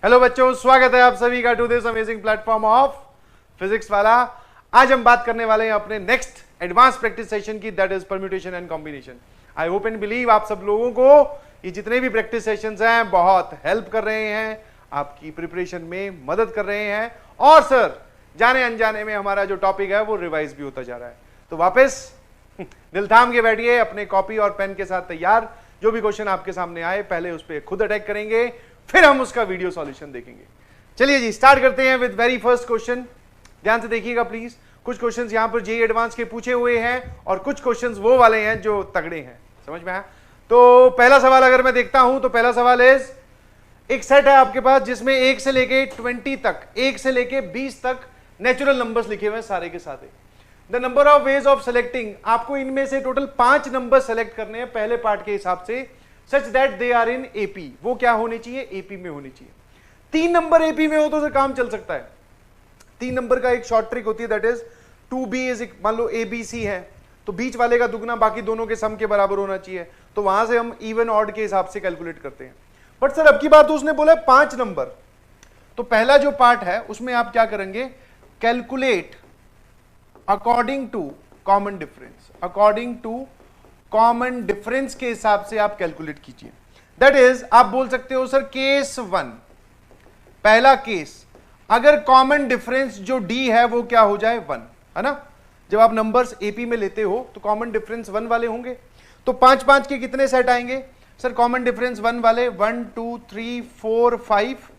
Hello बच्चों, स्वागत है आप सभी का to this amazing platform of Physics Wallah. आज हम बात करने वाले हैं अपने नेक्स्ट एडवांस प्रैक्टिस सेशन की, that is permutation and combination. I hope and believe आप सब लोगों को ये जितने भी प्रैक्टिस सेशंस हैं बहुत हेल्प कर रहे हैं, आपकी प्रिपरेशन में मदद कर रहे हैं, और सर जाने अनजाने में हमारा जो टॉपिक है वो रिवाइज भी होता जा रहा है। तो वापस दिल थाम के बैठिए, अपने कॉपी और पेन के साथ तैयार। जो भी क्वेश्चन आपके सामने आए पहले उस पर खुद अटैक करेंगे, फिर हम उसका वीडियो सॉल्यूशन देखेंगे। चलिए जी, स्टार्ट करते हैं विद वेरी फर्स्ट क्वेश्चन। ध्यान से देखिएगा प्लीज। कुछ क्वेश्चंस यहां पर जेईई एडवांस के पूछे हुए हैं और कुछ क्वेश्चंस वो वाले हैं जो तगड़े हैं, समझ में आया? तो पहला सवाल अगर मैं देखता हूं तो पहला सवाल है, एक सेट है आपके पास जिसमें 1 से लेके 20 तक, 1 से लेके 20 तक नेचुरल नंबर्स लिखे हुए हैं सारे के सारे। The number of ways of selecting, आपको इनमें से टोटल 5 नंबर सेलेक्ट करने हैं पहले पार्ट के हिसाब से, such that they are in AP. वो क्या होने चाहिए? एपी में होनी चाहिए। 3 नंबर एपी में हो तो सर काम चल सकता है। 3 नंबर का एक शॉर्ट ट्रिक होती है, दैट इज 2b इज, मान लो abc है तो बीच वाले का दुगना बाकी दोनों के सम के बराबर होना चाहिए, तो वहां से हम इवन ऑड के हिसाब से कैलकुलेट करते हैं। बट सर अब की बात तो उसने बोला 5 नंबर, तो पहला जो पार्ट है उसमें आप क्या करेंगे? Calculate according to common difference. According to common difference के हिसाब से आप कैलकुलेट कीजिए। दैट इज, आप बोल सकते हो सर केस 1, पहला केस, अगर कॉमन डिफरेंस जो डी है वो क्या हो जाए? 1, है ना? जब आप नंबर्स एपी में लेते हो तो कॉमन डिफरेंस 1 वाले होंगे, तो 5-5 के कितने सेट आएंगे सर? कॉमन डिफरेंस 1 वाले 1 2 3 4 5,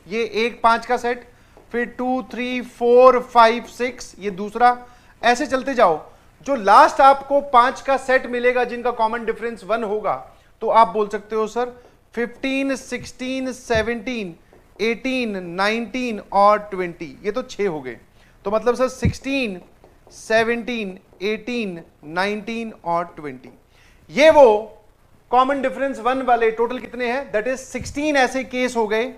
ये एक 5 का सेट, फिर 2 3 4 5 6, ये दूसरा, ऐसे चलते जाओ। जो लास्ट आपको 5 का सेट मिलेगा जिनका कॉमन डिफरेंस 1 होगा, तो आप बोल सकते हो सर 15 16 17 18 19 और 20, ये तो 6 हो गए। तो मतलब सर 16 17 18 19 और 20, ये वो कॉमन डिफरेंस 1 वाले टोटल कितने हैं? दैट इज 16 ऐसे केस हो गए,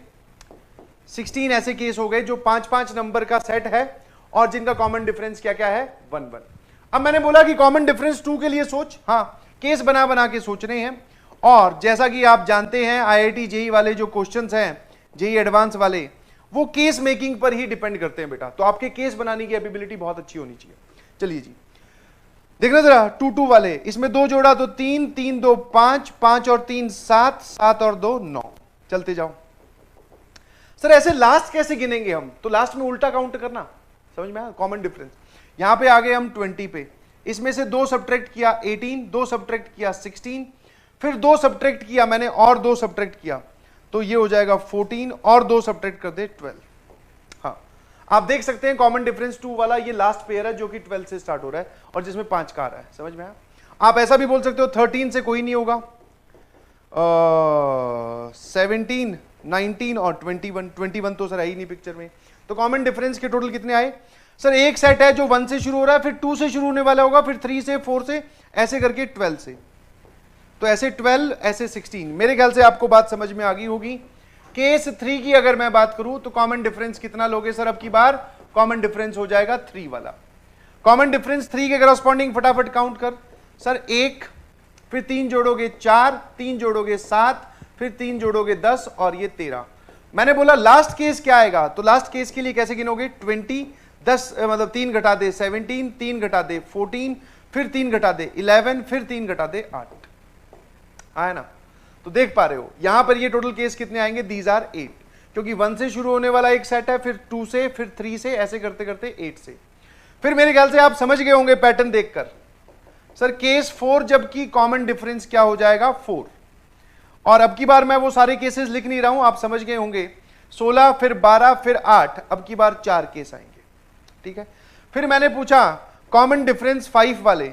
16 ऐसे केस हो गए जो 5-5 नंबर का सेट है और जिनका कॉमन डिफरेंस क्या क्या है? 1 1। अब मैंने बोला कि कॉमन डिफरेंस 2 के लिए सोच, हाँ केस बना बना के सोच रहे हैं। और जैसा कि आप जानते हैं आईआईटी जेईई वाले जो क्वेश्चंस हैं, जेईई एडवांस वाले, वो केस मेकिंग पर ही डिपेंड करते हैं बेटा, तो आपके केस बनाने की एबिलिटी बहुत अच्छी होनी चाहिए। चलिए जी, देखना जरा 2 2 वाले, इसमें 2 जोड़ा तो 3 3 2 5, 5 और 3 7, 7 और 2 9, चलते जाओ। सर ऐसे लास्ट कैसे गिनेंगे हम? तो लास्ट में उल्टा काउंट करना, समझ में आया? कॉमन डिफरेंस यहां पे आ गए हम 20 पे, इसमें से 2 सब्ट्रैक्ट किया 18, 2 सब्ट्रैक्ट किया 16, फिर 2 सब्ट्रैक्ट किया मैंने और 2 सब्ट्रैक्ट किया, तो ये हो जाएगा 14 और 2 सब्ट्रैक्ट कर दे 12। हाँ, आप देख सकते हैं कॉमन डिफरेंस 2 वाला ये लास्ट पेयर है जो कि 12 से स्टार्ट हो रहा है और जिसमें 5 का आ रहा है, समझ में आया? आप ऐसा भी बोल सकते हो 13 से कोई नहीं होगा, 17 19 और 21 तो सर है ही नहीं पिक्चर में। तो कॉमन डिफरेंस के टोटल कितने आए सर? एक सेट है जो 1 से शुरू हो रहा है, फिर 2 से शुरू होने वाला होगा, फिर 3 से 4 से, ऐसे करके 12 से, तो ऐसे 12 ऐसे 16। मेरे ख्याल से आपको बात समझ में आ गई होगी। केस 3 की अगर मैं बात करूं तो कॉमन डिफरेंस कितना लोगे सर? अब की बार कॉमन डिफरेंस हो जाएगा 3 वाला। कॉमन डिफरेंस 3 के करस्पॉन्डिंग फटाफट काउंट कर सर, 1, फिर 3 जोड़ोगे 4, 3 जोड़ोगे 7, फिर 3 जोड़ोगे 10 और ये 13। मैंने बोला लास्ट केस क्या आएगा, तो लास्ट केस के लिए कैसे गिनोगे? 20 10 मतलब 3 घटा दे 17, 3 घटा दे 14, फिर 3 घटा दे 11, फिर 3 घटा दे 8, आया ना? तो देख पा रहे हो यहां पर ये टोटल केस कितने आएंगे? दीज आर 8, क्योंकि 1 से शुरू होने वाला एक सेट है, फिर 2 से, फिर 3 से, ऐसे करते करते 8 से। फिर मेरे ख्याल से आप समझ गए होंगे पैटर्न देखकर सर, केस 4 जबकि कॉमन डिफरेंस क्या हो जाएगा? 4। और अब की बार मैं वो सारे केसेस लिख नहीं रहा हूं, आप समझ गए होंगे। 16 फिर 12 फिर 8, अब की बार 4 केस आएंगे, ठीक है? फिर मैंने पूछा कॉमन डिफरेंस 5 वाले,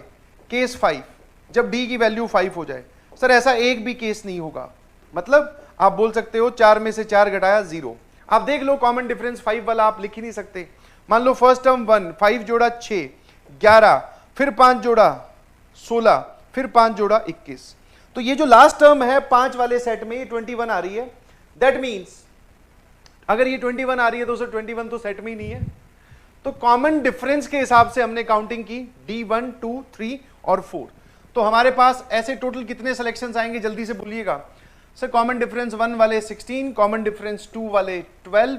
केस 5, जब डी की वैल्यू 5 हो जाए। सर ऐसा एक भी केस नहीं होगा, मतलब आप बोल सकते हो 4 में से 4 घटाया 0। आप देख लो कॉमन डिफरेंस 5 वाला आप लिख ही नहीं सकते। मान लो फर्स्ट टर्म 1, 5 जोड़ा 6 11, फिर 5 जोड़ा 16, फिर 5 जोड़ा 21, तो ये जो लास्ट टर्म है 5 वाले सेट में ये 21 आ रही है। दैट मीन्स अगर ये 21 आ रही है तो सर 21 तो सेट में ही नहीं है। तो कॉमन डिफरेंस के हिसाब से हमने काउंटिंग की D1 2 3 और 4, तो हमारे पास ऐसे टोटल कितने सिलेक्शंस आएंगे? जल्दी से बोलिएगा। सर कॉमन डिफरेंस 1 वाले 16, कॉमन डिफरेंस 2 वाले 12,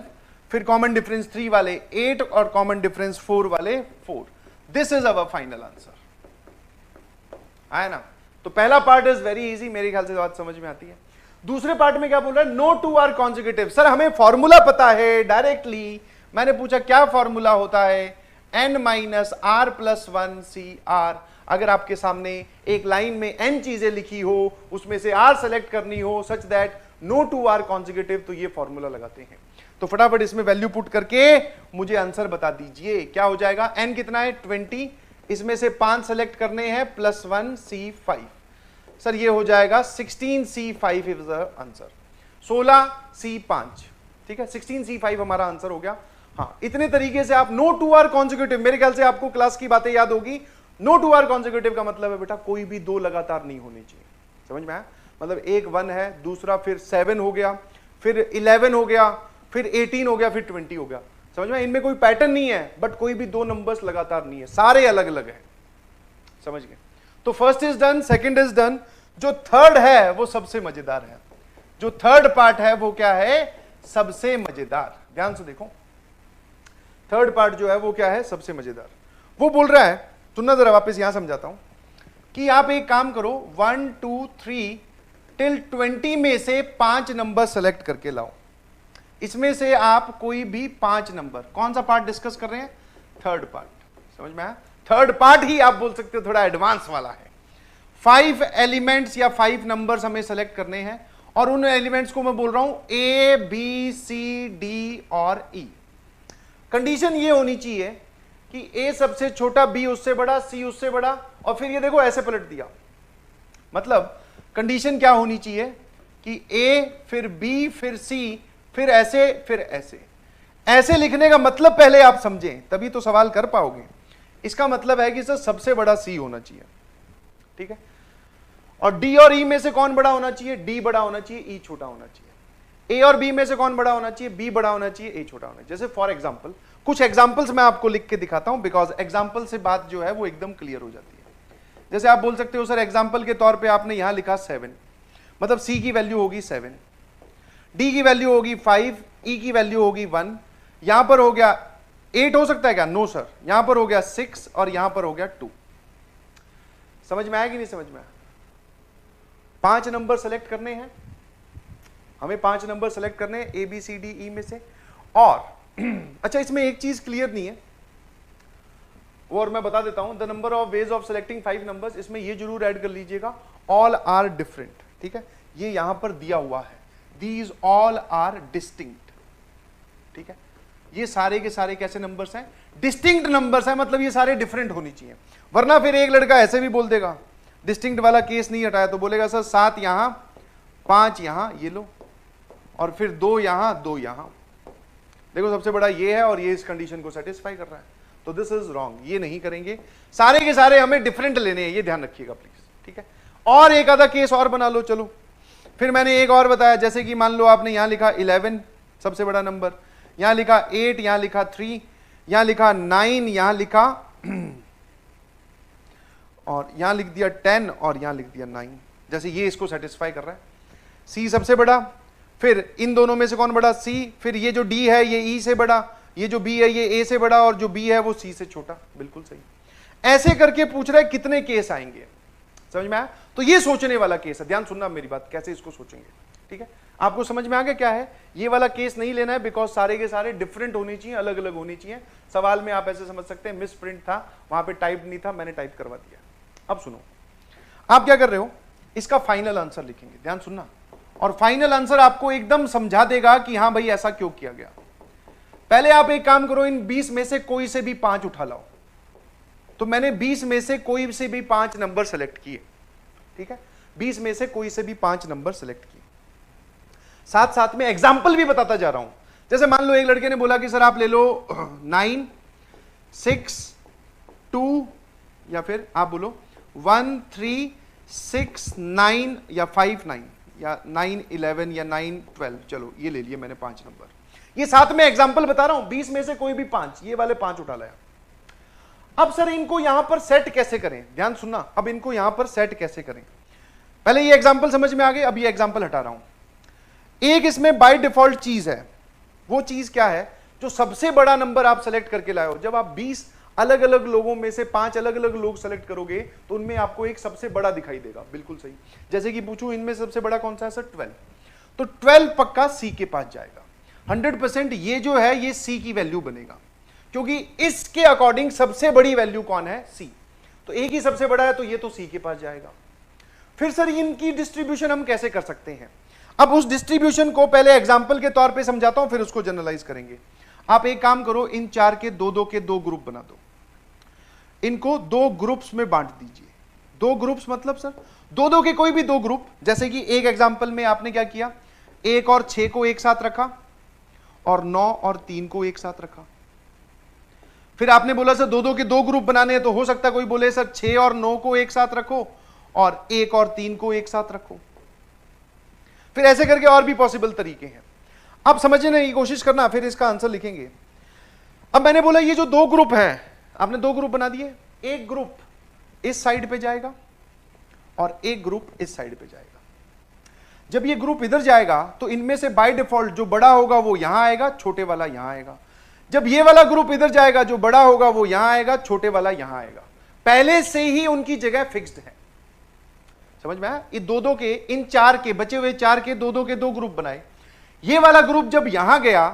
फिर कॉमन डिफरेंस 3 वाले 8 और कॉमन डिफरेंस 4 वाले 4. This is our final answer. आया ना? तो पहला पार्ट इज वेरी इजी, मेरे ख्याल से बात समझ में आती है. दूसरे पार्ट में क्या बोल रहा है? No two are consecutive. Sir हमें फॉर्मूला पता है डायरेक्टली. मैंने पूछा क्या फॉर्मूला होता है? n minus r plus 1 C r. अगर आपके सामने एक लाइन में n चीजें लिखी हो, उसमें से r सेलेक्ट करनी हो such that no two are consecutive, तो ये फॉर्मूला लगाते हैं. तो फटाफट इसमें वैल्यू पुट करके मुझे आंसर बता दीजिए क्या हो जाएगा. n कितना है? 20. इसमें से 5 सेलेक्ट करने हैं प्लस 1 C5. सर ये हो जाएगा 16C5 is the answer. 16C5. ठीक है, 16C5 हमारा आंसर हो गया. हाँ, इतने तरीके से आप नो टू आर कॉन्जिक्यूटिव, मेरे ख्याल से आपको क्लास की बातें याद होगी. नो टू आर कॉन्जिक्यूटिव का मतलब है बेटा कोई भी दो लगातार नहीं होनी चाहिए. समझ में आया? मतलब एक 1 है, दूसरा फिर 7 हो गया, फिर 11 हो गया, फिर 18 हो गया, फिर 20 हो गया. समझ में? इनमें कोई पैटर्न नहीं है, बट कोई भी दो नंबर्स लगातार नहीं है, सारे अलग अलग है. समझ गए? तो first is done, second is done. जो थर्ड है वो सबसे मजेदार है. जो थर्ड पार्ट है वो क्या है? सबसे मजेदार. ध्यान से देखो, थर्ड पार्ट जो है वो क्या है? सबसे मजेदार. वो बोल रहा है, सुनना जरा वापस यहां समझाता हूं, कि आप एक काम करो 1 2 3 टिल 20 में से 5 नंबर सेलेक्ट करके लाओ. इसमें से आप कोई भी 5 नंबर, कौन सा पार्ट डिस्कस कर रहे हैं? Third part. समझ में आया? थर्ड पार्ट ही आप बोल सकते हो थोड़ा एडवांस वाला है. 5 एलिमेंट्स या 5 नंबर्स हमें सेलेक्ट करने हैं, और उन एलिमेंट्स को मैं बोल रहा हूं A B C D और E. कंडीशन ये होनी चाहिए कि A सबसे छोटा, B उससे बड़ा, C उससे बड़ा, और फिर ये देखो ऐसे पलट दिया. मतलब कंडीशन क्या होनी चाहिए कि A फिर B फिर C फिर ऐसे फिर ऐसे. ऐसे लिखने का मतलब पहले आप समझें, तभी तो सवाल कर पाओगे. इसका मतलब है कि सर सबसे बड़ा C होना चाहिए. ठीक है, और D और E में से कौन बड़ा होना चाहिए? D बड़ा होना चाहिए, E छोटा होना चाहिए. A और B में से कौन बड़ा होना चाहिए? B बड़ा होना चाहिए, A छोटा होना चाहिए. जैसे फॉर एग्जांपल कुछ एग्जांपल्स मैं आपको लिख के दिखाता हूं, बिकॉज एग्जांपल से बात जो है वो एकदम क्लियर हो जाती है. जैसे आप बोल सकते हो सर एग्जांपल के तौर पे आपने यहां लिखा 7, मतलब C की वैल्यू होगी 7, D की वैल्यू होगी 5, E की वैल्यू होगी 1. यहां पर हो गया 8, हो सकता है क्या? No sir. यहां पर हो गया 6 और यहां पर हो गया 2. समझ में आया कि नहीं समझ में आया? 5 नंबर सेलेक्ट करने हैं हमें, 5 नंबर सेलेक्ट करने हैं A B C D E में से. और अच्छा, इसमें एक चीज क्लियर नहीं है, वो और मैं बता देता हूं. The number of ways of selecting 5 numbers, इसमें ये जरूर ऐड कर लीजिएगा, ऑल आर डिफरेंट. ठीक है, ये यहां पर दिया हुआ है, दीज ऑल आर डिस्टिंक्ट. ठीक है, ये सारे के सारे कैसे नंबर्स हैं? डिस्टिंक्ट नंबर्स हैं, मतलब ये सारे डिफरेंट होनी चाहिए. वरना फिर एक लड़का ऐसे भी बोल देगा, डिस्टिंक्ट वाला केस नहीं हटाया तो बोलेगा सर 7 यहां 5 यहां, ये लो, और फिर 2 यहां 2 यहां. देखो सबसे बड़ा ये है और ये इस कंडीशन को सेटिस्फाई कर रहा है, तो दिस इज रॉन्ग. ये नहीं करेंगे, सारे के सारे हमें डिफरेंट लेने हैं, ये ध्यान रखिएगा प्लीज. ठीक है, और एक आधा केस और बना लो. चलो फिर मैंने एक और बताया, जैसे कि मान लो आपने यहां लिखा 11 सबसे बड़ा नंबर, यहां लिखा 8, यहां लिखा 3, यहां लिखा 9, यहां लिखा और यहां लिख दिया 10 और यहां लिख दिया 9. जैसे ये इसको सेटिस्फाई कर रहा है. C सबसे बड़ा, फिर इन दोनों में से कौन बड़ा? C. फिर ये जो D है ये E से बड़ा, ये जो B है ये A से बड़ा, और जो B है वो C से छोटा. बिल्कुल सही. ऐसे करके पूछ रहा है कितने केस आएंगे. समझ में आया? तो ये सोचने वाला केस है. ध्यान सुनना मेरी बात, कैसे इसको सोचेंगे. ठीक है, आपको समझ में आ गया क्या है? ये वाला केस नहीं लेना है, बिकॉज सारे के सारे डिफरेंट होनी चाहिए, अलग अलग होनी चाहिए. सवाल में आप ऐसे समझ सकते हैं मिस प्रिंट था, वहां पे टाइप नहीं था, मैंने टाइप करवा दिया. अब सुनो, आप क्या कर रहे हो? इसका फाइनल आंसर लिखेंगे. ध्यान सुनना, और फाइनल आंसर आपको एकदम समझा देगा कि हां भाई ऐसा क्यों किया गया. पहले आप एक काम करो, इन 20 में से कोई से भी 5 उठा लाओ. तो मैंने 20 में से कोई से भी 5 नंबर सेलेक्ट किए. ठीक है, 20 में से कोई से भी 5 नंबर सेलेक्ट किए. साथ साथ में एग्जाम्पल भी बताता जा रहा हूं. जैसे मान लो एक लड़के ने बोला कि सर आप ले लो 9 6 2, या फिर आप बोलो 1 3 6 9 या 5 9 या 9 11 या 9 12. चलो ये ले लिए मैंने 5 नंबर. ये साथ में एग्जाम्पल बता रहा हूं. 20 में से कोई भी 5, ये वाले 5 उठा लाया. अब सर इनको यहां पर सेट कैसे करें? ध्यान सुनना, अब इनको यहां पर सेट कैसे करें? पहले ये एग्जांपल समझ में आ गई, अब ये एग्जांपल हटा रहा हूं। एक इसमें बाय डिफॉल्ट चीज है, वो चीज क्या है, जो सबसे बड़ा नंबर आप सेलेक्ट करके लाए हो। जब आप 20 अलग अलग लोगों में से 5 अलग अलग लोग सेलेक्ट करोगे तो उनमें आपको एक सबसे बड़ा दिखाई देगा, बिल्कुल सही। जैसे कि पूछूं इनमें सबसे बड़ा कौन सा है सर, 12, तो 12 पक्का सी के पास जाएगा 100%। ये जो है ये सी की वैल्यू बनेगा, क्योंकि इसके अकॉर्डिंग सबसे बड़ी वैल्यू कौन है, सी। तो एक ही सबसे बड़ा है तो ये तो सी के पास जाएगा। फिर सर इनकी डिस्ट्रीब्यूशन हम कैसे कर सकते हैं, अब उस डिस्ट्रीब्यूशन को पहले एग्जांपल के तौर पे समझाता हूं, फिर उसको जनरलाइज करेंगे। आप एक काम करो, इन 4 के दो ग्रुप बना दो, इनको 2 ग्रुप्स में बांट दीजिए। 2 ग्रुप्स मतलब सर दो के कोई भी 2 ग्रुप। जैसे कि एक एग्जांपल में आपने क्या किया, 1 और 6 को एक साथ रखा और 9 और 3 को एक साथ रखा। फिर आपने बोला सर 2 के 2 ग्रुप बनाने हैं, तो हो सकता है कोई बोले सर 6 और 9 को एक साथ रखो और 1 और 3 को एक साथ रखो। फिर ऐसे करके और भी पॉसिबल तरीके हैं, आप समझने की कोशिश करना, फिर इसका आंसर लिखेंगे। अब मैंने बोला ये जो 2 ग्रुप हैं, आपने 2 ग्रुप बना दिए, एक ग्रुप इस साइड पे जाएगा और एक ग्रुप इस साइड पे जाएगा। जब ये ग्रुप इधर जाएगा तो इनमें से बाय डिफॉल्ट जो बड़ा होगा वो यहां आएगा, छोटे वाला यहां आएगा। जब ये वाला ग्रुप इधर जाएगा, जो बड़ा होगा वो यहां आएगा, छोटे वाला यहां आएगा। पहले से ही उनकी जगह फिक्स्ड है, समझ में आया। ये 2 के, इन 4 के बचे हुए 4 के 2 के 2 ग्रुप बनाए। ये वाला ग्रुप जब यहां गया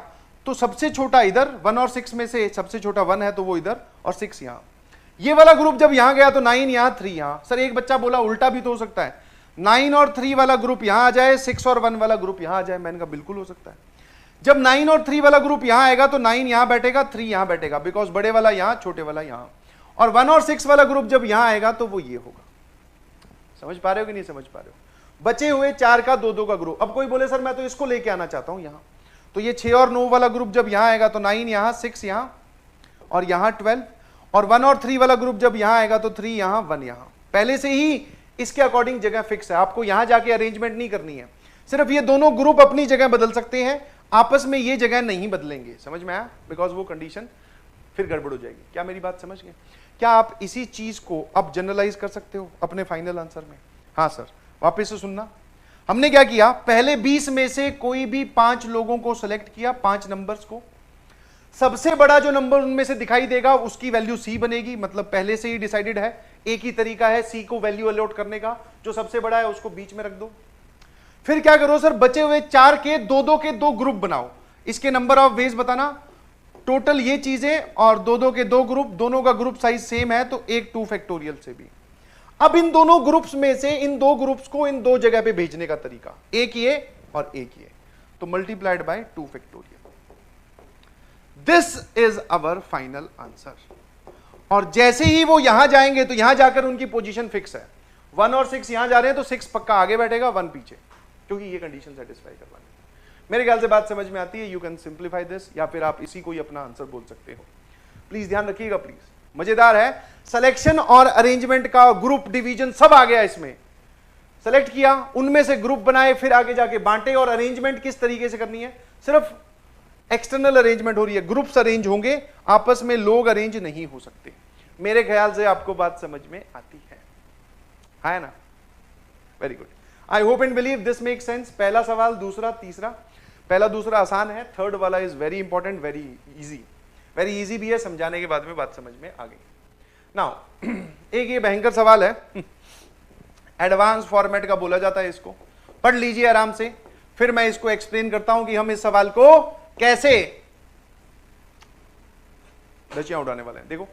तो सबसे छोटा इधर, 1 और 6 में से सबसे छोटा 1 है तो वो इधर और 6 यहां। ये वाला ग्रुप जब यहां गया तो 9 यहां, 3 यहां। सर एक बच्चा बोला उल्टा भी तो हो सकता है, 9 और 3 वाला ग्रुप यहां आ जाए, 6 और 1 वाला ग्रुप यहां आ जाए। मैंने कहा बिल्कुल हो सकता है। जब 9 और 3 वाला ग्रुप यहां आएगा तो 9 यहां बैठेगा, 3 यहां बैठेगा, बिकॉज बड़े वाला यहां, छोटे वाला यहां। और 1 और 6 वाला ग्रुप जब यहां आएगा तो वो ये होगा। समझ पा रहे हो कि नहीं समझ पा रहे हो। बचे हुए 4 का 2 का ग्रुप। अब कोई बोले सर मैं तो इसको लेके आना चाहता हूं यहां, तो ये 6 और 9 वाला ग्रुप जब यहां आएगा तो 9 यहां, 6 यहां और यहां 12। और 1 और 3 वाला ग्रुप जब यहां आएगा तो 3 यहां, 1 यहां। पहले से ही इसके अकॉर्डिंग जगह फिक्स है, आपको यहां जाके अरेंजमेंट नहीं करनी है। सिर्फ ये दोनों ग्रुप अपनी जगह बदल सकते हैं, आपस में ये जगह नहीं बदलेंगे। समझ में आया, बिकॉज वो कंडीशन फिर गड़बड़ हो जाएगी। क्या मेरी बात समझ गए। क्या आप इसी चीज को अब जनरलाइज कर सकते हो अपने फाइनल आंसर में। हाँ सर, वापस से सुनना। हमने क्या किया, पहले 20 में से कोई भी 5 लोगों को सेलेक्ट किया, 5 नंबर्स को। सबसे बड़ा जो नंबर उनमें से दिखाई देगा उसकी वैल्यू सी बनेगी, मतलब पहले से ही डिसाइडेड है। एक ही तरीका है सी को वैल्यू अलॉट करने का, जो सबसे बड़ा है उसको बीच में रख दो। फिर क्या करो सर, बचे हुए 4 के 2 के 2 ग्रुप बनाओ। इसके नंबर ऑफ वेज बताना, टोटल ये चीजें और 2 के 2 ग्रुप, दोनों का ग्रुप साइज सेम है तो एक 2 फैक्टोरियल से भी। अब इन दोनों ग्रुप्स में से इन 2 ग्रुप्स को इन 2 जगह पे भेजने का तरीका, एक ये और एक ये, तो multiplied by 2 factorial. This is our final answer. और जैसे ही वो यहां जाएंगे तो यहां जाकर उनकी पोजीशन फिक्स है। 1 और 6 यहां जा रहे हैं तो 6 पक्का आगे बैठेगा, 1 पीछे, क्योंकि ये कंडीशन सेटिस्फाई करवानी है। मेरे ख्याल से बात समझ में आती है। यू कैन सिंप्लीफाई दिस, या फिर आप इसी को ही अपना आंसर बोल सकते हो। प्लीज ध्यान रखिएगा, प्लीज। मजेदार है, सिलेक्शन और अरेंजमेंट का ग्रुप डिवीजन सब आ गया इसमें। सेलेक्ट किया, उनमें से ग्रुप बनाए, फिर आगे जाके बांटे। और अरेंजमेंट किस तरीके से करनी है, सिर्फ एक्सटर्नल अरेंजमेंट हो रही है, ग्रुप्स अरेंज होंगे, आपस में लोग अरेंज नहीं हो सकते। मेरे ख्याल से आपको बात समझ में आती है ना। Very good, I hope and believe this make sense. पहला सवाल, दूसरा, तीसरा। पहला दूसरा आसान है, थर्ड वाला is very important, very easy भी है, समझाने के बाद में बात समझ में आ गई। नाउ एक ये भयंकर सवाल है, एडवांस फॉर्मेट का बोला जाता है इसको, पढ़ लीजिए आराम से, फिर मैं इसको एक्सप्लेन करता हूं कि हम इस सवाल को कैसे धचियां उड़ाने वाले हैं। देखो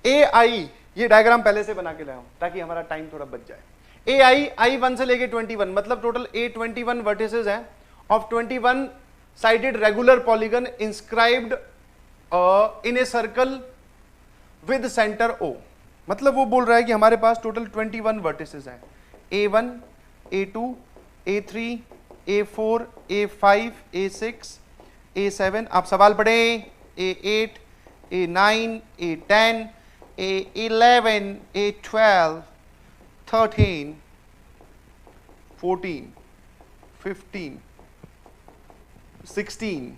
AI, ये डायग्राम पहले से बना के लाया हूं ताकि हमारा टाइम थोड़ा बच जाए। AI I1 से लेके 21, मतलब टोटल A21 वर्टिसेस हैं of 21 sided regular polygon inscribed in a circle with centre O। मतलब वो बोल रहा है कि हमारे पास टोटल 21 वर्टिसेस हैं, A1, A2, A3, A4, A5, A6, A7। आप सवाल पढ़ें, A8, A9, A10, A11, A12, 13, 14, 15, 16,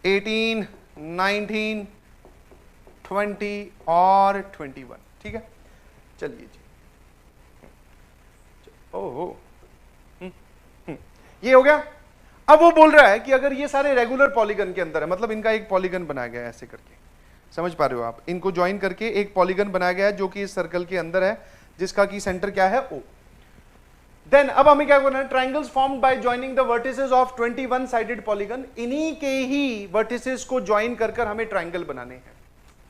18, 19, 20 और 21। ठीक है, चलिए जी, ओहो, ये हो गया। अब वो बोल रहा है कि अगर ये सारे रेगुलर पॉलीगन के अंदर है, मतलब इनका एक पॉलीगन बनाया गया है ऐसे करके, समझ पा रहे हो आप, इनको ज्वाइन करके एक पॉलीगन बनाया गया है जो कि इस सर्कल के अंदर है, जिसका की सेंटर क्या है, O। देन अब हमें क्या करना है, triangles formed by joining the vertices of 21 sided polygon, इन्हीं के ही वर्टिसेस को ज्वाइन कर हमें ट्राइंगल बनाने हैं,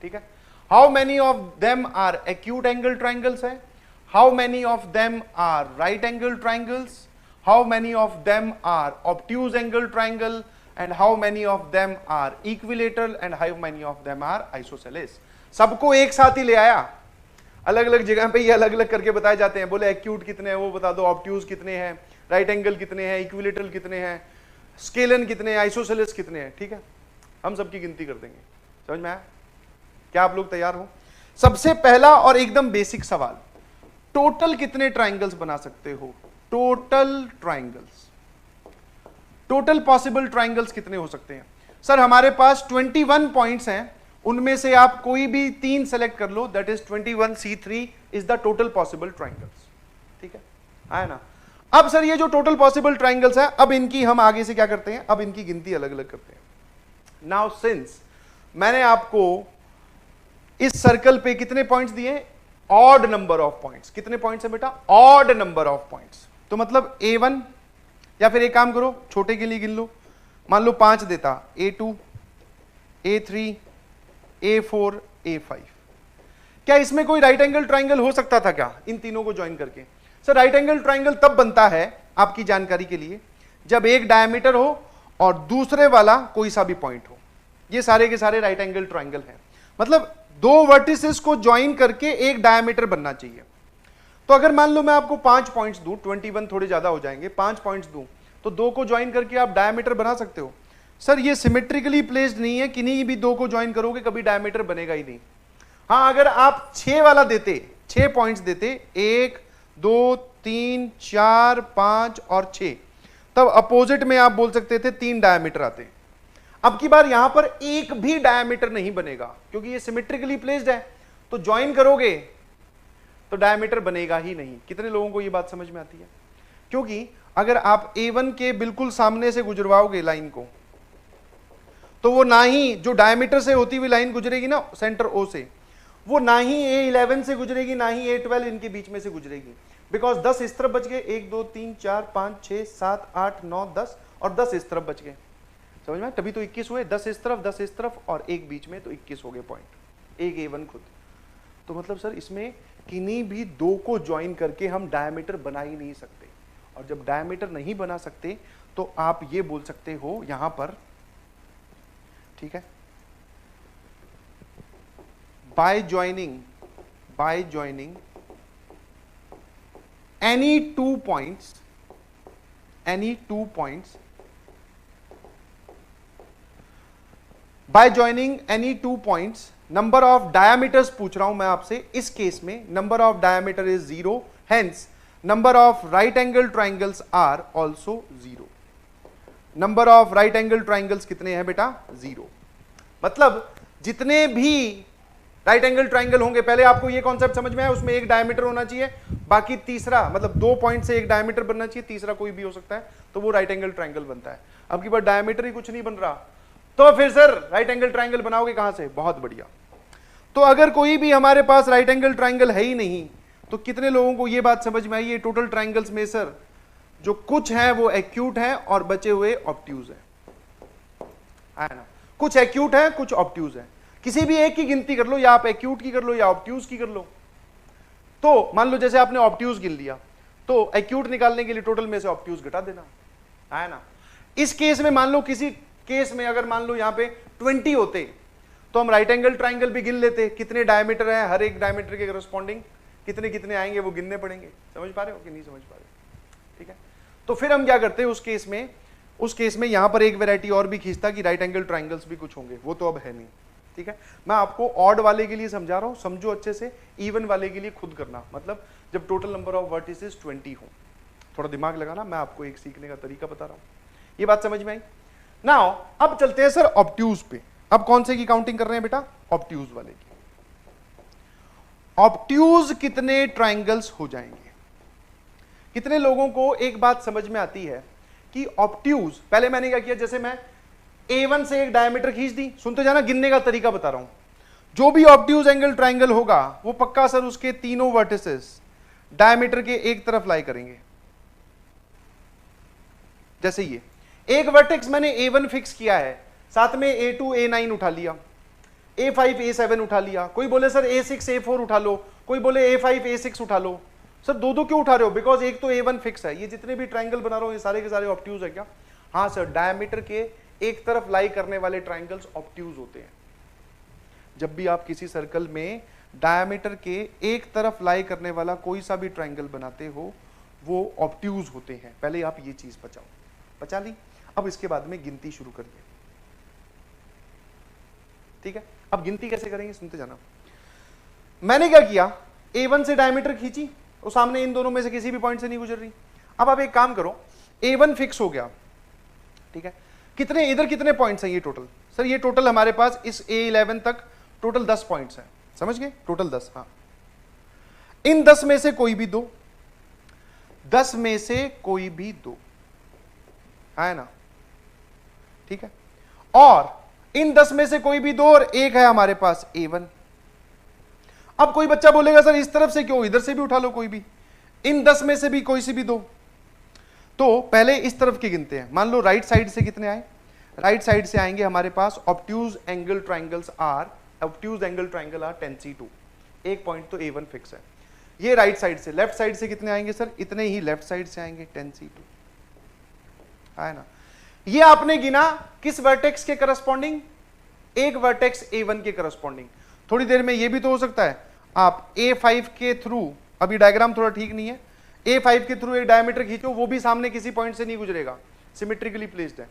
ठीक है। How many of them are acute angle triangles है, how many of them are right angle triangles, how many of them are obtuse angle triangle, and how many of them are equilateral, and how many of them are isosceles। सबको एक साथ ही ले आया, अलग अलग जगह पे ये अलग अलग करके बताए जाते हैं, बोले एक्यूट कितने हैं वो बता दो, ऑब्ट्यूज कितने हैं, राइट एंगल कितने हैं, इक्विलेटरल कितने हैं, स्केलन कितने हैं, आइसोसेलेस कितने हैं, ठीक है, हम सबकी गिनती कर देंगे। समझ में आया? क्या आप लोग तैयार हो? सबसे पहला और एकदम बेसिक सवाल, टोटल कितने ट्राइंगल्स बना सकते हो? Total triangles, total possible triangles कितने हो सकते हैं? सर हमारे पास 21 पॉइंट्स हैं, उनमें से आप कोई भी 3 सेलेक्ट कर लो, that is 21C3 is the total possible triangles, ठीक है, आया ना। अब सर ये जो टोटल पॉसिबल ट्राइंगल्स है, अब इनकी हम आगे से क्या करते हैं, अब इनकी गिनती अलग अलग करते हैं। नाउ सिंस मैंने आपको इस सर्कल पे कितने पॉइंट्स दिए, ऑड नंबर ऑफ पॉइंट्स, कितने पॉइंट्स है बेटा, ऑड नंबर ऑफ पॉइंट्स, तो मतलब A1, या फिर एक काम करो छोटे के लिए गिन लो, मान लो 5 देता, A2, A3, A4, A5। क्या इसमें कोई राइट एंगल ट्राइंगल हो सकता था क्या इन तीनों को ज्वाइन करके? सर राइट एंगल ट्राइंगल तब बनता है, आपकी जानकारी के लिए, जब एक डायमीटर हो और दूसरे वाला कोई सा भी पॉइंट हो। ये सारे के सारे राइट एंगल ट्राइंगल हैं, मतलब 2 वर्टिसेस को ज्वाइन करके एक डायमीटर बनना चाहिए। तो अगर मान लो मैं आपको 5 पॉइंट्स दूं, 21 थोड़े ज्यादा हो जाएंगे, 5 पॉइंट्स दूं, तो 2 को ज्वाइन करके आप डायमीटर बना सकते हो। सर ये सिमेट्रिकली प्लेस्ड नहीं है, किन्हीं भी 2 को ज्वाइन करोगे कभी डायमीटर बनेगा ही नहीं। हाँ अगर आप 6 वाला देते, 6 पॉइंट्स देते, 1 2 3 4 5 और 6, तब अपोजिट में आप बोल सकते थे 3 डायमीटर आते। अब की बार यहां पर एक भी डायमीटर नहीं बनेगा, क्योंकि ये सिमेट्रिकली प्लेस्ड है, तो ज्वाइन करोगे तो डायमीटर बनेगा ही नहीं। कितने लोगों को ये बात समझ में आती है? क्योंकि अगर आप A1 के बिल्कुल सामने से गुजरवाओगे लाइन को, तो वो ना ही जो डायमीटर से होती हुई लाइन गुजरेगी ना सेंटर O से, वो ना ही A11 से गुजरेगी, ना ही A12 इनके बीच में से गुजरेगी, बिकॉज 10 इस तरफ बच गए, 1 2 3 4 5 6 7 8 9 10 और 10 इस तरफ बच गए। समझ में? तभी तो 21 हुए, 10 इस तरफ 10 इस तरफ और एक बीच में, तो 21 हो गए पॉइंट, एक A1 खुद। तो मतलब सर इसमें किन्हीं भी 2 को ज्वाइन करके हम डायमीटर बना ही नहीं सकते, और जब डायमीटर नहीं बना सकते तो आप ये बोल सकते हो यहां पर, ठीक है, by joining any 2 points, by joining any 2 points, number of diameters पूछ रहा हूं मैं आपसे, इस केस में number of diameter is 0, hence number of right angle triangles are also 0। Number of right angle triangles कितने हैं बेटा? 0। मतलब जितने भी राइट एंगल ट्राइंगल होंगे, पहले आपको ये कॉन्सेप्ट समझ में आया, उसमें एक डायमीटर होना चाहिए, बाकी तीसरा मतलब 2 पॉइंट से एक डायमीटर बनना चाहिए, तीसरा कोई भी हो सकता है, तो वो राइट एंगल ट्राइंगल बनता है। अब की बार डायमीटर ही कुछ नहीं बन रहा, तो फिर सर राइट एंगल ट्राइंगल बनाओगे कहां से? बहुत बढ़िया। तो अगर कोई भी हमारे पास राइट एंगल ट्राइंगल है ही नहीं, तो कितने लोगों को यह बात समझ में आई है टोटल ट्राइंगल्स में सर जो कुछ है वो एक्यूट है और बचे हुए ऑब्ट्यूज है ना? कुछ एक्यूट है, कुछ ऑब्ट्यूज है। किसी भी एक की गिनती कर लो, या आप एक्यूट की कर लो या ऑब्ट्यूज की कर लो। तो मान लो जैसे आपने ऑब्ट्यूज गिन लिया, तो एक्यूट निकालने के लिए टोटल में से ऑब्ट्यूज घटा देना, है ना? इस केस में मान लो, किसी केस में अगर मान लो यहां पे 20 होते, तो हम राइट एंगल ट्राइंगल भी गिन लेते, कितने डायमीटर है, हर एक डायमीटर के करस्पॉन्डिंग कितने कितने आएंगे वो गिनने पड़ेंगे। समझ पा रहे हो कि नहीं समझ पा रहे? ठीक है, तो फिर हम क्या करते हैं उस केस में यहां पर एक वैरायटी और भी खींचता कि राइट एंगल ट्राइंगल्स भी कुछ होंगे, वो तो अब है नहीं। ठीक है, मैं आपको ऑड वाले के लिए समझा रहा हूं, समझो अच्छे से। इवन वाले के लिए खुद करना, मतलब जब टोटल नंबर ऑफ वर्टिसेस 20 हो, थोड़ा दिमाग लगाना, मैं आपको एक सीखने का तरीका बता रहा हूं। ये बात समझ में आई? नाउ अब चलते हैं सर ऑब्ट्यूज पे। अब कौन से की काउंटिंग कर रहे हैं बेटा? ऑब्ट्यूज वाले की। ऑब्ट्यूज कितने ट्राइंगल्स हो जाएंगे? कितने लोगों को एक बात समझ में आती है कि ऑब्ट्यूज, पहले मैंने क्या किया, जैसे मैं A1 से एक डायमीटर खींच दी, सुनते जाना, गिनने का तरीका बता रहा हूं। जो भी ऑब्ट्यूज एंगल ट्राइंगल होगा वो पक्का सर उसके तीनों वर्टिसेस डायमीटर के एक तरफ लाई करेंगे। जैसे ये एक वर्टेक्स मैंने A1 फिक्स किया है, साथ में A2 A9 उठा लिया, A5 A7 उठा लिया। कोई बोले सर A6 A4 उठा लो, कोई बोले A5 A6 उठा लो। सर दो दो क्यों उठा रहे हो? बिकॉज एक तो A1 फिक्स है। ये जितने भी ट्राइंगल बना रहा हूं ये सारे के सारे ऑब्ट्यूज है क्या? हाँ सर, डायमीटर के एक तरफ लाई करने वाले ट्राइंगल्स ऑब्ट्यूज होते हैं। जब भी आप किसी सर्कल में डायमीटर के एक तरफ लाई करने वाला कोई सा भी ट्राइंगल बनाते हो वो ऑब्ट्यूज होते हैं। पहले आप ये चीज बचा ली। अब इसके बाद में गिनती शुरू करिए, ठीक है? अब गिनती कैसे करेंगे सुनते जाना। मैंने क्या किया, A1 से डायमीटर खींची, वो सामने इन दोनों में से किसी भी पॉइंट से नहीं गुजर रही। अब आप एक काम करो, A1 फिक्स हो गया, ठीक है? कितने इधर कितने पॉइंट्स हैं ये टोटल? सर ये टोटल हमारे पास इस A11 तक टोटल 10 पॉइंट्स हैं, समझ गए? टोटल 10। हाँ, इन 10 में से कोई भी दो, 10 में से कोई भी दो है ना, ठीक है? और इन 10 में से कोई भी दो और एक है हमारे पास A1। अब कोई बच्चा बोलेगा सर इस तरफ से क्यों, इधर से भी उठा लो कोई भी, इन 10 में से भी कोई सी भी दो। तो पहले इस तरफ के गिनते हैं। मान लो राइट साइड से कितने आए? राइट साइड से आएंगे हमारे पास obtuse angle triangle are 10C2। एक पॉइंट तो A1 फिक्स है। ये राइट साइड से, लेफ्ट साइड से कितने आएंगे सर? इतने ही लेफ्ट साइड से आएंगे 10C2, है ना? ये आपने गिना किस वर्टेक्स के करस्पॉन्डिंग? एक वर्टेक्स A1 के करस्पॉन्डिंग। थोड़ी देर में ये भी तो हो सकता है आप A5 के थ्रू, अभी डायग्राम थोड़ा ठीक नहीं है, A5 के थ्रू एक डायमीटर खींचो, वो भी सामने किसी पॉइंट से नहीं गुजरेगा, सिमेट्रिकली प्लेस्ड है।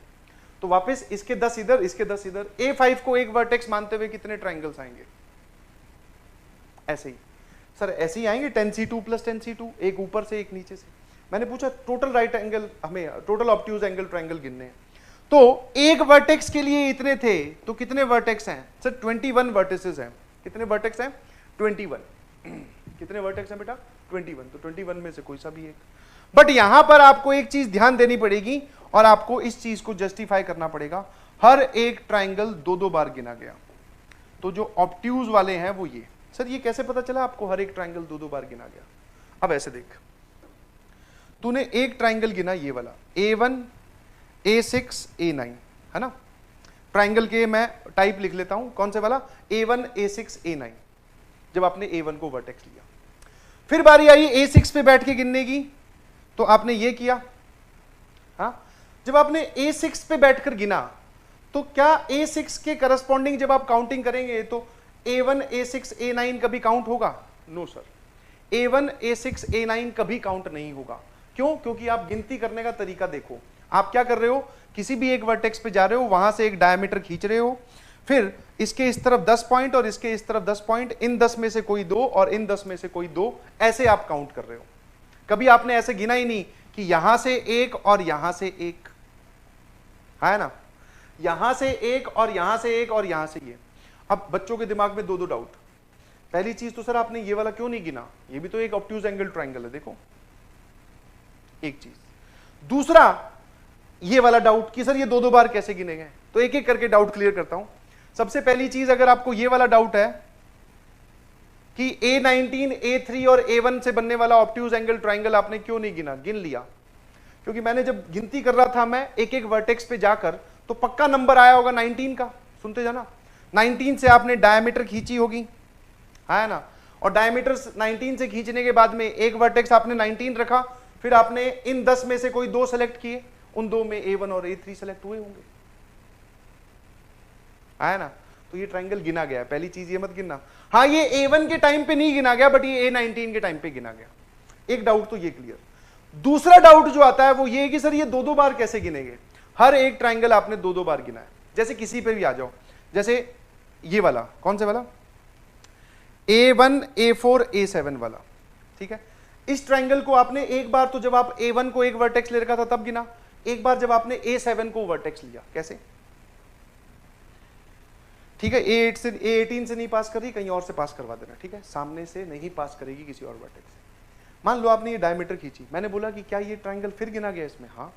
तो वापस इसके 10 इधर, इसके 10 इधर। A5 को एक वर्टेक्स मानते हुए कितने ट्राइंगल्स आएंगे? ऐसे ही सर, ऐसे ही आएंगे 10C2 प्लस 10C2, एक ऊपर से एक नीचे से। मैंने पूछा टोटल राइट एंगल, हमें टोटल ऑब्ट्यूज एंगल ट्राइंगल गिनने हैं। तो एक वर्टेक्स के लिए इतने थे, तो कितने वर्टेक्स हैं सर? 21 वर्टिसेस हैं। कितने वर्टेक्स हैं? 21। कितने वर्टेक्स हैं बेटा? 21। तो 21 में से कोई सा भी एक। बट यहां पर आपको एक चीज ध्यान देनी पड़ेगी और आपको इस चीज को जस्टिफाई करना पड़ेगा। हर एक ट्राइंगल दो दो बार गिना गया। तो जो ऑब्ट्यूज वाले हैं वो ये। सर ये कैसे पता चला आपको हर एक ट्राइंगल दो दो बार गिना गया? अब ऐसे देख, तूने एक ट्राइंगल गिना ये वाला A1 A6 A9, है ना? ट्राइंगल के मैं टाइप लिख लेता हूं, कौन से वाला? A1 A6 A9। जब आपने A1 को वर्टेक्स लिया, फिर बारी आई A6 पे बैठ के गिनने की, तो आपने ये किया। हाँ, जब आपने A6 पे बैठकर गिना तो क्या A6 के करस्पॉन्डिंग जब आप काउंटिंग करेंगे तो A1 A6 A9 कभी काउंट होगा? No sir, A1 A6 A9 कभी काउंट नहीं होगा। क्यों? क्योंकि आप गिनती करने का तरीका देखो। आप क्या कर रहे हो, किसी भी एक वर्टेक्स पे जा रहे हो, वहां से एक डायमीटर खींच रहे हो, फिर इसके इस तरफ 10 पॉइंट और इसके इस तरफ 10 पॉइंट, इन 10 में से कोई दो और इन 10 में से कोई दो, ऐसे आप काउंट कर रहे हो। कभी आपने ऐसे गिना ही नहीं कि यहां से एक और यहां से एक, है ना? यहां से एक और यहां से एक और यहां से ये। अब बच्चों के दिमाग में दो दो डाउट। पहली चीज तो सर आपने ये वाला क्यों नहीं गिना? ये भी तो एक ऑब्ट्यूज एंगल ट्राइंगल है, देखो, एक चीज। दूसरा ये वाला डाउट कि सर ये दो दो बार कैसे गिने गए? तो एक एक करके डाउट क्लियर करता हूं। सबसे पहली चीज, अगर आपको ये वाला डाउट है कि A19 A3 और A1 से बनने वाला ऑब्ट्यूज एंगल ट्राइंगल आपने क्यों नहीं गिना? गिन लिया, क्योंकि मैंने जब गिनती कर रहा था मैं एक एक वर्टेक्स पे जाकर, तो पक्का नंबर आया होगा 19 का। सुनते जाना, 19 से आपने डायमीटर खींची होगी, है ना? और डायमीटर 19 से खींचने के बाद में एक वर्टेक्स आपने 19 रखा, फिर आपने इन 10 में से कोई दो सेलेक्ट किए, उन दो में A1 और A3 सेलेक्ट हुए होंगे, है ना? तो ये ट्राइंगल गिना गया है। पहली चीज ये मत गिनना। हाँ, ये A1 के टाइम पे नहीं गिना गया, बट ये A19 के टाइम पे गिना गया। एक डाउट तो ये क्लियर। दूसरा डाउट जो आता है वो ये है कि सर ये दो दो बार कैसे गिनेंगे? हर एक ट्राइंगल आपने दो दो बार गिना है। जैसे किसी पे भी आ जाओ, जैसे ये वाला, कौन से वाला? A1 A4 A7 वाला, ठीक है? इस ट्राइंगल को आपने एक बार तो जब आप A1 को एक वर्टेक्स ले रखा था तब गिना, एक बार जब आपने A7 को वर्टेक्स लिया। कैसे? ठीक है, A8 से A18 से नहीं पास कर रही, कहीं और से पास करवा देना, ठीक है, सामने से नहीं पास करेगी किसी और वर्टेक्स से। मान लो आपने ये डायमीटर खींची, मैंने बोला कि क्या ये ट्रायंगल फिर गिना गया इसमें, हाँ,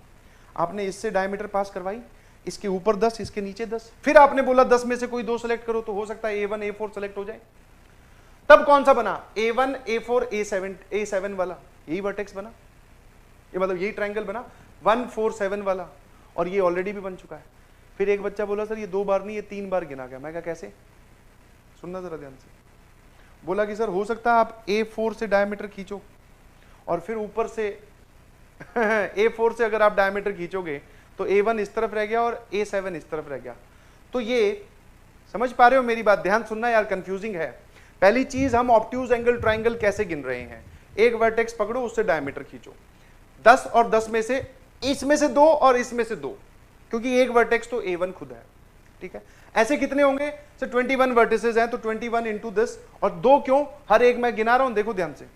आपने इससे डायमीटर पास करवाई, इसके ऊपर 10 इसके नीचे 10, फिर आपने बोला 10 में से कोई 2 सेलेक्ट करो, तो हो सकता है A1 A4 सेलेक्ट हो जाए। तब कौन सा बना, A1 A4 A7 वाला, यही वर्टेक्स बना, ये मतलब यही ट्रायंगल बना 1 4 7 वाला, और ये ऑलरेडी भी बन चुका है। फिर एक बच्चा बोला सर ये 2 बार नहीं ये 3 बार गिना गया। मैं कहा कैसे, सुनना जरा ध्यान से। बोला कि सर हो सकता है आप A4 से डायमीटर खींचो और फिर ऊपर से A4 से अगर आप डायमीटर खींचोगे तो A1 इस तरफ रह गया और A7 इस तरफ रह गया। तो ये समझ पा रहे हो मेरी बात, ध्यान सुनना यार, कंफ्यूजिंग है। पहली चीज, हम ऑब्ट्यूज एंगल ट्रायंगल कैसे गिन रहे हैं, एक वर्टेक्स पकड़ो उससे डायमीटर खींचो, 10 और 10 में से इसमें से 2 और इसमें से 2, क्योंकि एक वर्टेक्स तो A1 खुद है, ठीक है। ऐसे कितने होंगे सर, 21 वर्टिसेस हैं, तो 21 इंटू 10, और 2 क्यों, हर एक मैं गिना रहा हूं, देखो ध्यान से,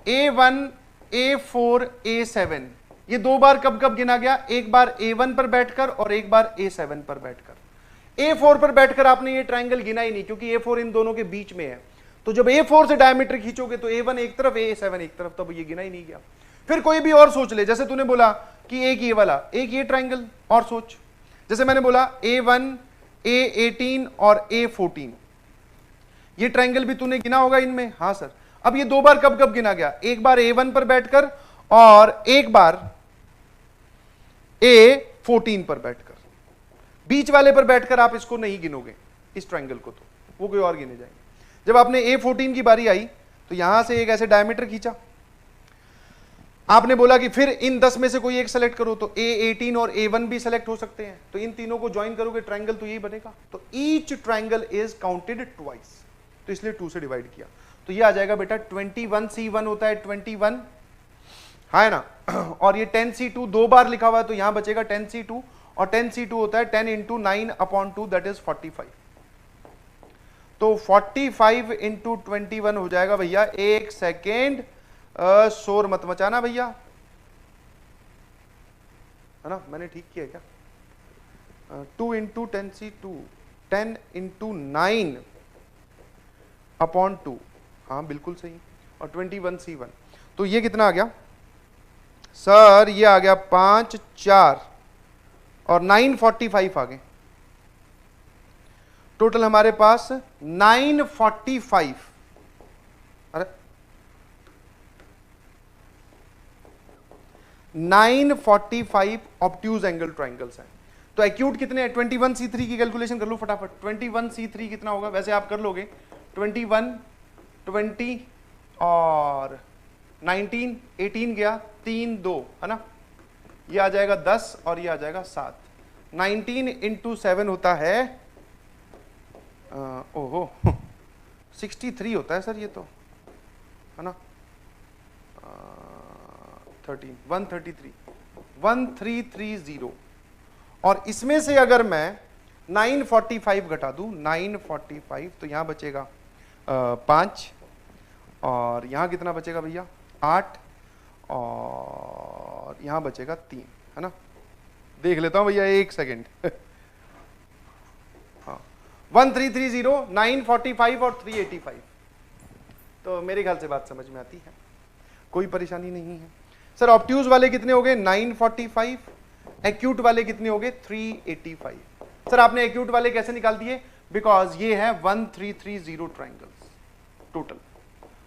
A1 A4 A7, ये 2 बार कब कब गिना गया, एक बार A1 पर बैठकर और एक बार A7 पर बैठकर। A4 पर बैठकर आपने ये ट्रायंगल गिना ही नहीं, क्योंकि A4 इन दोनों के बीच में है, तो जब A4 से डायमीटर खींचोगे तो A1 एक तरफ A7 एक तरफ, तब ये गिना ही नहीं गया। फिर कोई भी और सोच ले, जैसे तूने बोला कि एक ये वाला, एक ये ट्रायंगल, और सोच, जैसे मैंने बोला A1 A18 और A14, ये ट्रायंगल भी तूने गिना होगा इनमें, हाँ सर। अब ये 2 बार कब कब गिना गया, एक बार A1 पर बैठकर और एक बार A14 पर बैठकर, बीच वाले पर बैठकर आप इसको नहीं गिनोगे, इस ट्रायंगल को, तो वो कोई और गिने जाएंगे। जब आपने A14 की बारी आई तो यहां से एक ऐसे डायमीटर खींचा, आपने बोला कि फिर इन 10 में से कोई एक सेलेक्ट करो, तो A18 और A1 भी सेलेक्ट हो सकते हैं, तो इन तीनों को ज्वाइन करोगे ट्रायंगल तो यही बनेगा। तो each triangle is counted twice, तो इसलिए 2 से डिवाइड किया, तो ये आ जाएगा बेटा 21C1 होता है 21, है ना, और ये 10C2 2 बार लिखा हुआ है, तो यहां बचेगा 10C2, और 10C2 होता है 10 इंटू 9/2, दैट इज 45। तो 45 इंटू 21 हो जाएगा भैया, एक सेकेंड, शोर मत मचाना भैया, है ना, मैंने ठीक किया क्या, 2 इंटू 10C2, 10 इंटू 9/2, हाँ बिल्कुल सही, और 21C1, तो ये कितना आ गया सर, ये आ गया 5 4 और 945 आ गए, टोटल हमारे पास 945, अरे 945 ऑब्ट्यूज एंगल ट्रायंगल्स हैं। तो एक्यूट कितने हैं, 21C3 की कैलकुलेशन कर लो फटाफट, 21C3 कितना होगा, वैसे आप कर लोगे, 21 20 और 19 18 गया, 3 2, है ना, ये आ जाएगा 10 और ये आ जाएगा 7, 19 इंटू 7 होता है ओहो 63 होता है सर ये तो, है ना, 1330, और इसमें से अगर मैं 945 घटा दूं, 945, तो यहां बचेगा 5, और यहां कितना बचेगा भैया 8, और यहां बचेगा 3, है ना, देख लेता हूं भैया एक सेकेंड, हाँ 1330, 945 और 385, तो मेरे ख्याल से बात समझ में आती है, कोई परेशानी नहीं है। सर ऑब्ट्यूज वाले कितने हो गए 945, एक्यूट वाले कितने हो गए 385। सर आपने एक्यूट वाले कैसे निकाल दिए, बिकॉज ये है 1330 ट्रायंगल्स टोटल,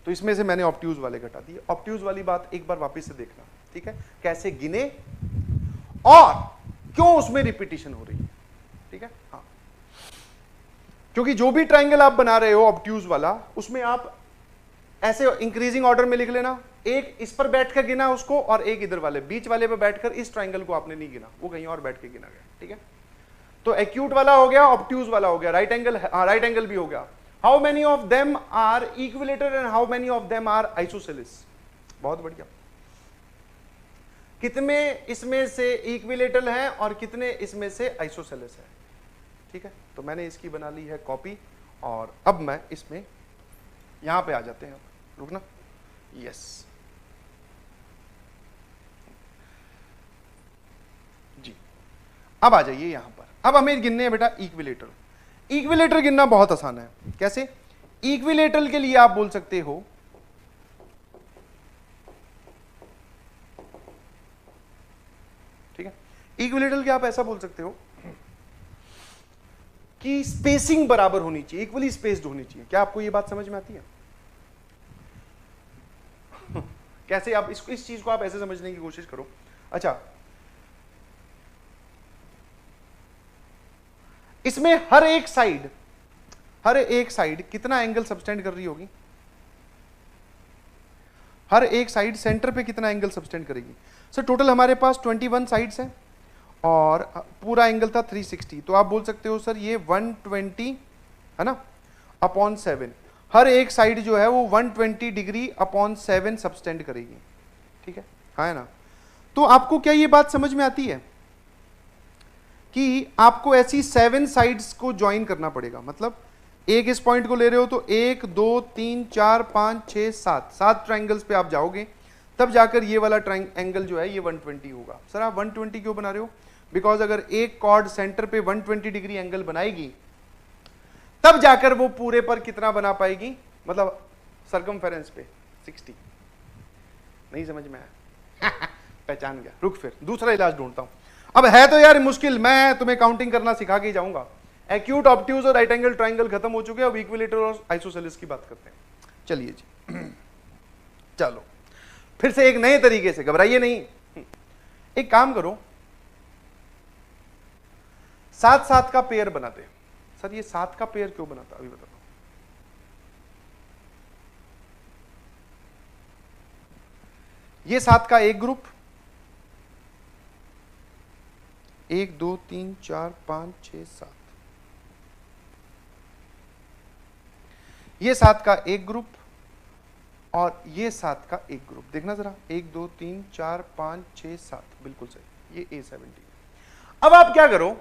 तो इसमें से मैंने ऑब्ट्यूज वाले घटा दिए। ऑब्ट्यूज वाली बात एक बार वापस से देखना, ठीक है, कैसे गिने और क्यों उसमें रिपीटिशन हो रही है, ठीक है, हाँ, क्योंकि जो भी ट्रायंगल आप बना रहे हो ऑब्ट्यूज वाला, उसमें आप ऐसे इंक्रीजिंग ऑर्डर में लिख लेना, एक इस पर बैठ कर गिना उसको, और एक इधर वाले बीच वाले पर बैठकर इस ट्रायंगल को आपने नहीं गिना, वो कहीं और बैठ के गिना गया, ठीक है। तो एक्यूट वाला हो गया, ऑब्ट्यूज वाला हो गया, राइट एंगल, राइट एंगल भी हो गया। How many of them are equilateral and how many of them are isosceles, बहुत बढ़िया, कितने इसमें से इक्विलेटरल हैं और कितने इसमें से आइसोसेलेस है, ठीक है। तो मैंने इसकी बना ली है कॉपी, और अब मैं इसमें यहां पे आ जाते हैं, रुकना, यस जी, अब आ जाइए यहां पर, अब हमें गिनने हैं बेटा इक्विलेटर। इक्विलेटरल गिनना बहुत आसान है। कैसे? इक्विलेटरल के लिए आप बोल सकते हो ठीक है, इक्विलेटरल के आप ऐसा बोल सकते हो कि स्पेसिंग बराबर होनी चाहिए, इक्वली स्पेस्ड होनी चाहिए। क्या आपको ये बात समझ में आती है? कैसे? आप इस चीज को आप ऐसे समझने की कोशिश करो। अच्छा, इसमें हर एक साइड कितना एंगल सबटेंड कर रही होगी? हर एक साइड सेंटर पे कितना एंगल सबटेंड करेगी? सर टोटल हमारे पास 21 साइड्स हैं और पूरा एंगल था 360, तो आप बोल सकते हो सर ये 120 है ना अपॉन 7, हर एक साइड जो है वो 120 डिग्री अपॉन 7 सबटेंड करेगी। ठीक है, हाँ है ना? तो आपको क्या ये बात समझ में आती है कि आपको ऐसी 7 साइड्स को ज्वाइन करना पड़ेगा? मतलब एक इस पॉइंट को ले रहे हो तो 1 2 3 4 5 6 7 ट्राइंगल्स पे आप जाओगे, तब जाकर ये वाला एंगल जो है ये 120 होगा। सर आप 120 क्यों बना रहे हो? बिकॉज अगर एक कॉर्ड सेंटर पे 120 डिग्री एंगल बनाएगी तब जाकर वो पूरे पर कितना बना पाएगी, मतलब सर्कमफेरेंस पे 60। नहीं समझ में आया? पहचान गया, रुक फिर दूसरा इलाज ढूंढता हूं। अब है तो यार मुश्किल, मैं तुम्हें काउंटिंग करना सिखा के जाऊंगा। एक्यूट, ऑब्ट्यूज और राइट एंगल ट्राइंगल खत्म हो चुके हैं, अब इक्विलेटरल और आइसोसेलेस की बात करते हैं। चलिए जी चलो फिर से एक नए तरीके से, घबराइए नहीं। एक काम करो, 7 का पेयर बनाते हैं। सर ये 7 का पेयर क्यों बनाता, अभी बताता हूं। ये 7 का एक ग्रुप, 1 2 3 4 5 6 7, ये 7 का एक ग्रुप और ये 7 का एक ग्रुप। देखना जरा, 1 2 3 4 5 6 7, बिल्कुल सही, ये A17। अब आप क्या करो,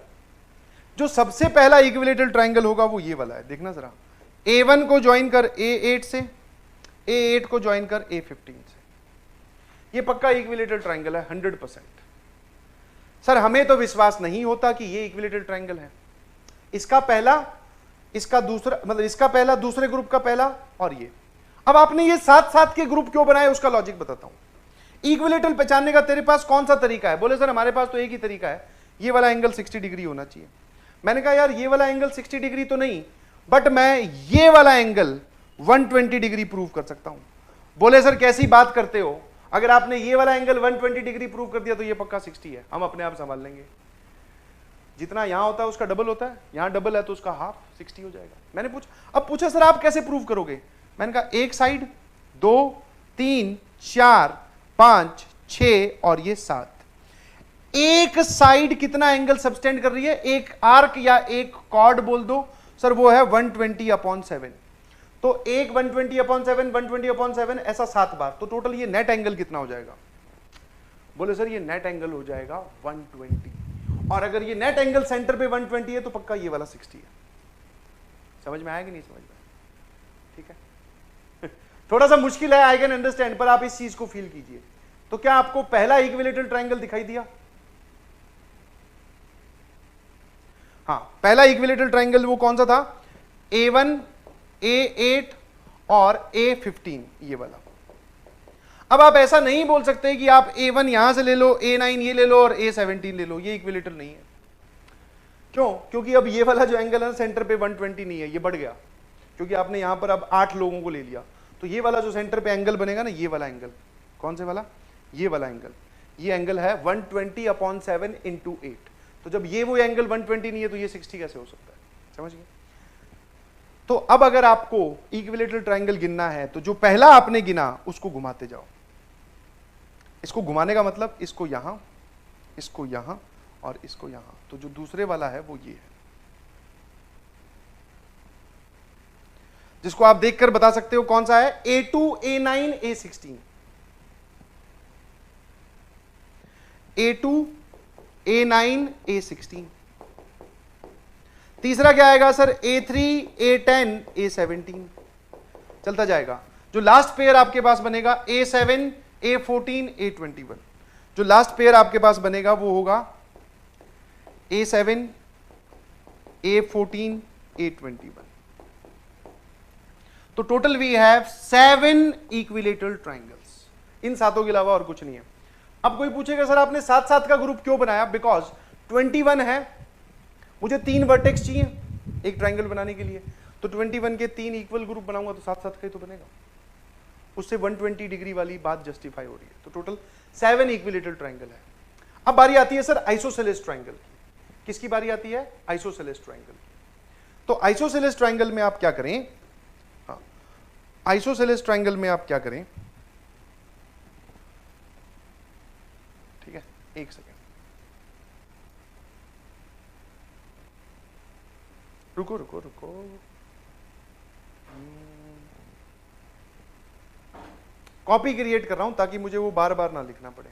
जो सबसे पहला इक्विलेटरल ट्राइंगल होगा वो ये वाला है। देखना जरा, A1 को ज्वाइन कर A8 से, A8 को ज्वाइन कर A15 से। ये पक्का इक्विलेटरल ट्राइंगल है 100%। सर हमें तो विश्वास नहीं होता कि ये इक्विलेटरल ट्राइंगल है। इसका पहला, इसका दूसरा, मतलब इसका पहला दूसरे ग्रुप का पहला और ये। अब आपने ये 7 के ग्रुप क्यों बनाए उसका लॉजिक बताता हूं। इक्विलेटरल पहचानने का तेरे पास कौन सा तरीका है? बोले सर हमारे पास तो एक ही तरीका है, ये वाला एंगल 60 डिग्री होना चाहिए। मैंने कहा यार ये वाला एंगल 60 डिग्री तो नहीं, बट मैं ये वाला एंगल 120 डिग्री प्रूव कर सकता हूं। बोले सर कैसी बात करते हो, अगर आपने ये वाला एंगल 120 डिग्री प्रूव कर दिया तो ये पक्का 60 है, हम अपने आप संभाल लेंगे। जितना यहां होता है उसका डबल होता है, यहां डबल है तो उसका हाफ 60 हो जाएगा। मैंने अब पूछा सर आप कैसे प्रूव करोगे? मैंने कहा एक साइड 2 3 4 5 6 और ये 7, एक साइड कितना एंगल सबटेंड कर रही है? एक आर्क या एक कॉर्ड बोल दो सर, वो है 120/7। तो एक 120/7 120/7 ऐसा 7 बार, तो टोटल ये नेट एंगल कितना हो जाएगा? बोले सर ये नेट एंगल हो जाएगा 120, और अगर ये नेट एंगल सेंटर पे 120 है तो पक्का ये वाला 60 है। समझ में आया कि नहीं समझ में? ठीक है थोड़ा सा मुश्किल है, आई कैन अंडरस्टैंड, पर आप इस चीज को फील कीजिए। तो क्या आपको पहला इक्विलेटरल ट्राइंगल दिखाई दिया? हाँ, पहला इक्विलेटरल ट्राइंगल वो कौन सा था? A1 A8 और A15, ये वाला। अब आप ऐसा नहीं बोल सकते कि आप A1 यहां से ले लो, A9 ये ले लो और A17 ले लो, ये इक्विलेटरल नहीं है। क्यों? क्योंकि अब ये वाला जो एंगल है सेंटर पे 120 नहीं है, ये बढ़ गया, क्योंकि आपने यहां पर अब 8 लोगों को ले लिया। तो ये वाला जो सेंटर पे एंगल बनेगा ना, ये वाला एंगल, कौन से वाला? ये वाला एंगल, ये एंगल है 120/7 × 8। तो जब ये वो एंगल 120 नहीं है तो ये 60 कैसे हो सकता है? समझ गए? तो अब अगर आपको इक्विलेटरल ट्राइंगल गिनना है तो जो पहला आपने गिना उसको घुमाते जाओ। इसको घुमाने का मतलब इसको यहां और इसको यहां, तो जो दूसरे वाला है वो ये है, जिसको आप देखकर बता सकते हो कौन सा है? A2 A9 A16, A2 A9 A16। तीसरा क्या आएगा सर? A3 A10 A17। चलता जाएगा। जो लास्ट पेयर आपके पास बनेगा A7 A14 A21। जो लास्ट पेयर आपके पास बनेगा वो होगा A7 A14 A21। तो total we have 7 equilateral triangles, इन सातों के अलावा और कुछ नहीं है। अब कोई पूछेगा सर आपने 7-7 का ग्रुप क्यों बनाया? बिकॉज 21 है, मुझे 3 वर्टेक्स चाहिए एक ट्राइंगल बनाने के लिए, तो 21 के 3 इक्वल ग्रुप बनाऊंगा तो 7-7 का ही तो बनेगा, उससे 120 डिग्री वाली बात जस्टिफाई हो रही है। तो टोटल 7 इक्विलेटरल ट्राइंगल है। अब बारी आती है सर आइसोसेलेस ट्राइंगल की। किसकी बारी आती है? आइसोसेलेस ट्राइंगल की। तो आइसोसेलेस ट्राइंगल में आप क्या करें? हाँ, आइसोसेलेस ट्राइंगल में आप क्या करें? ठीक है, एक सेकेंड रुको रुको रुको, कॉपी क्रिएट कर रहा हूं ताकि मुझे वो बार बार ना लिखना पड़े।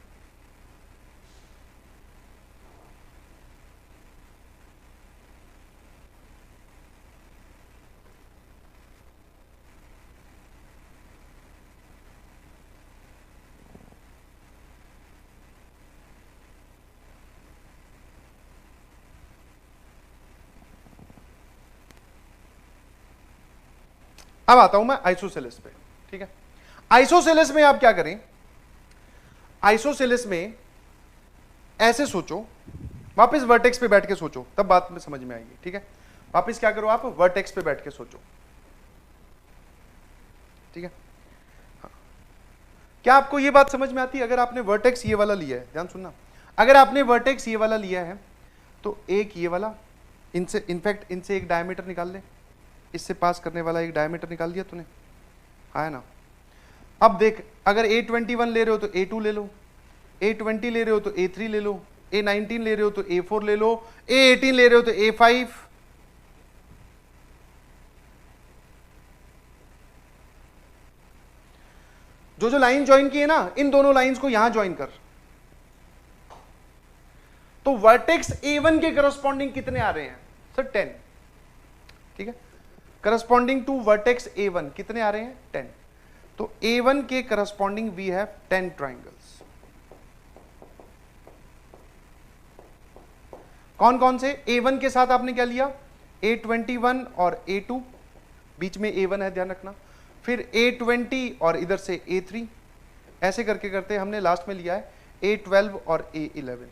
अब आता हूं मैं आइसोसेलेस पे। ठीक है, आइसोसेलेस में आप क्या करें? आइसोसेलेस में ऐसे सोचो, वापस वर्टेक्स पे बैठ के सोचो, तब बात में समझ में आएगी। ठीक है, वापस क्या करो आप? वर्टेक्स पे बैठ के सोचो। ठीक है, हाँ। क्या आपको ये बात समझ में आती है? अगर आपने वर्टेक्स ये वाला लिया है, ध्यान सुनना, अगर आपने वर्टेक्स ये वाला लिया है तो एक ये वाला, इनसे इनफैक्ट इनसे एक डायमीटर निकाल ले, इससे पास करने वाला एक डायमीटर निकाल दिया तूने, है ना? अब देख, अगर A21 ले रहे हो तो A2 ले लो, A20 ले रहे हो तो A3 ले लो, A19 ले रहे हो तो A4 ले लो, A18 ले रहे हो तो A5। जो जो लाइन ज्वाइन की है ना, इन दोनों लाइंस को यहां ज्वाइन कर, तो वर्टेक्स A1 के करस्पॉन्डिंग कितने आ रहे हैं सर? 10। ठीक है, करस्पॉन्डिंग टू वर्टेक्स A1 कितने आ रहे हैं? 10। तो A1 के करस्पॉन्डिंग वी हैव 10 ट्राइंगल्स। कौन कौन से? A1 के साथ आपने क्या लिया? A21 और A2, बीच में A1 है, ध्यान रखना। फिर A20 और इधर से A3, ऐसे करके करते हमने लास्ट में लिया है A12 और A11।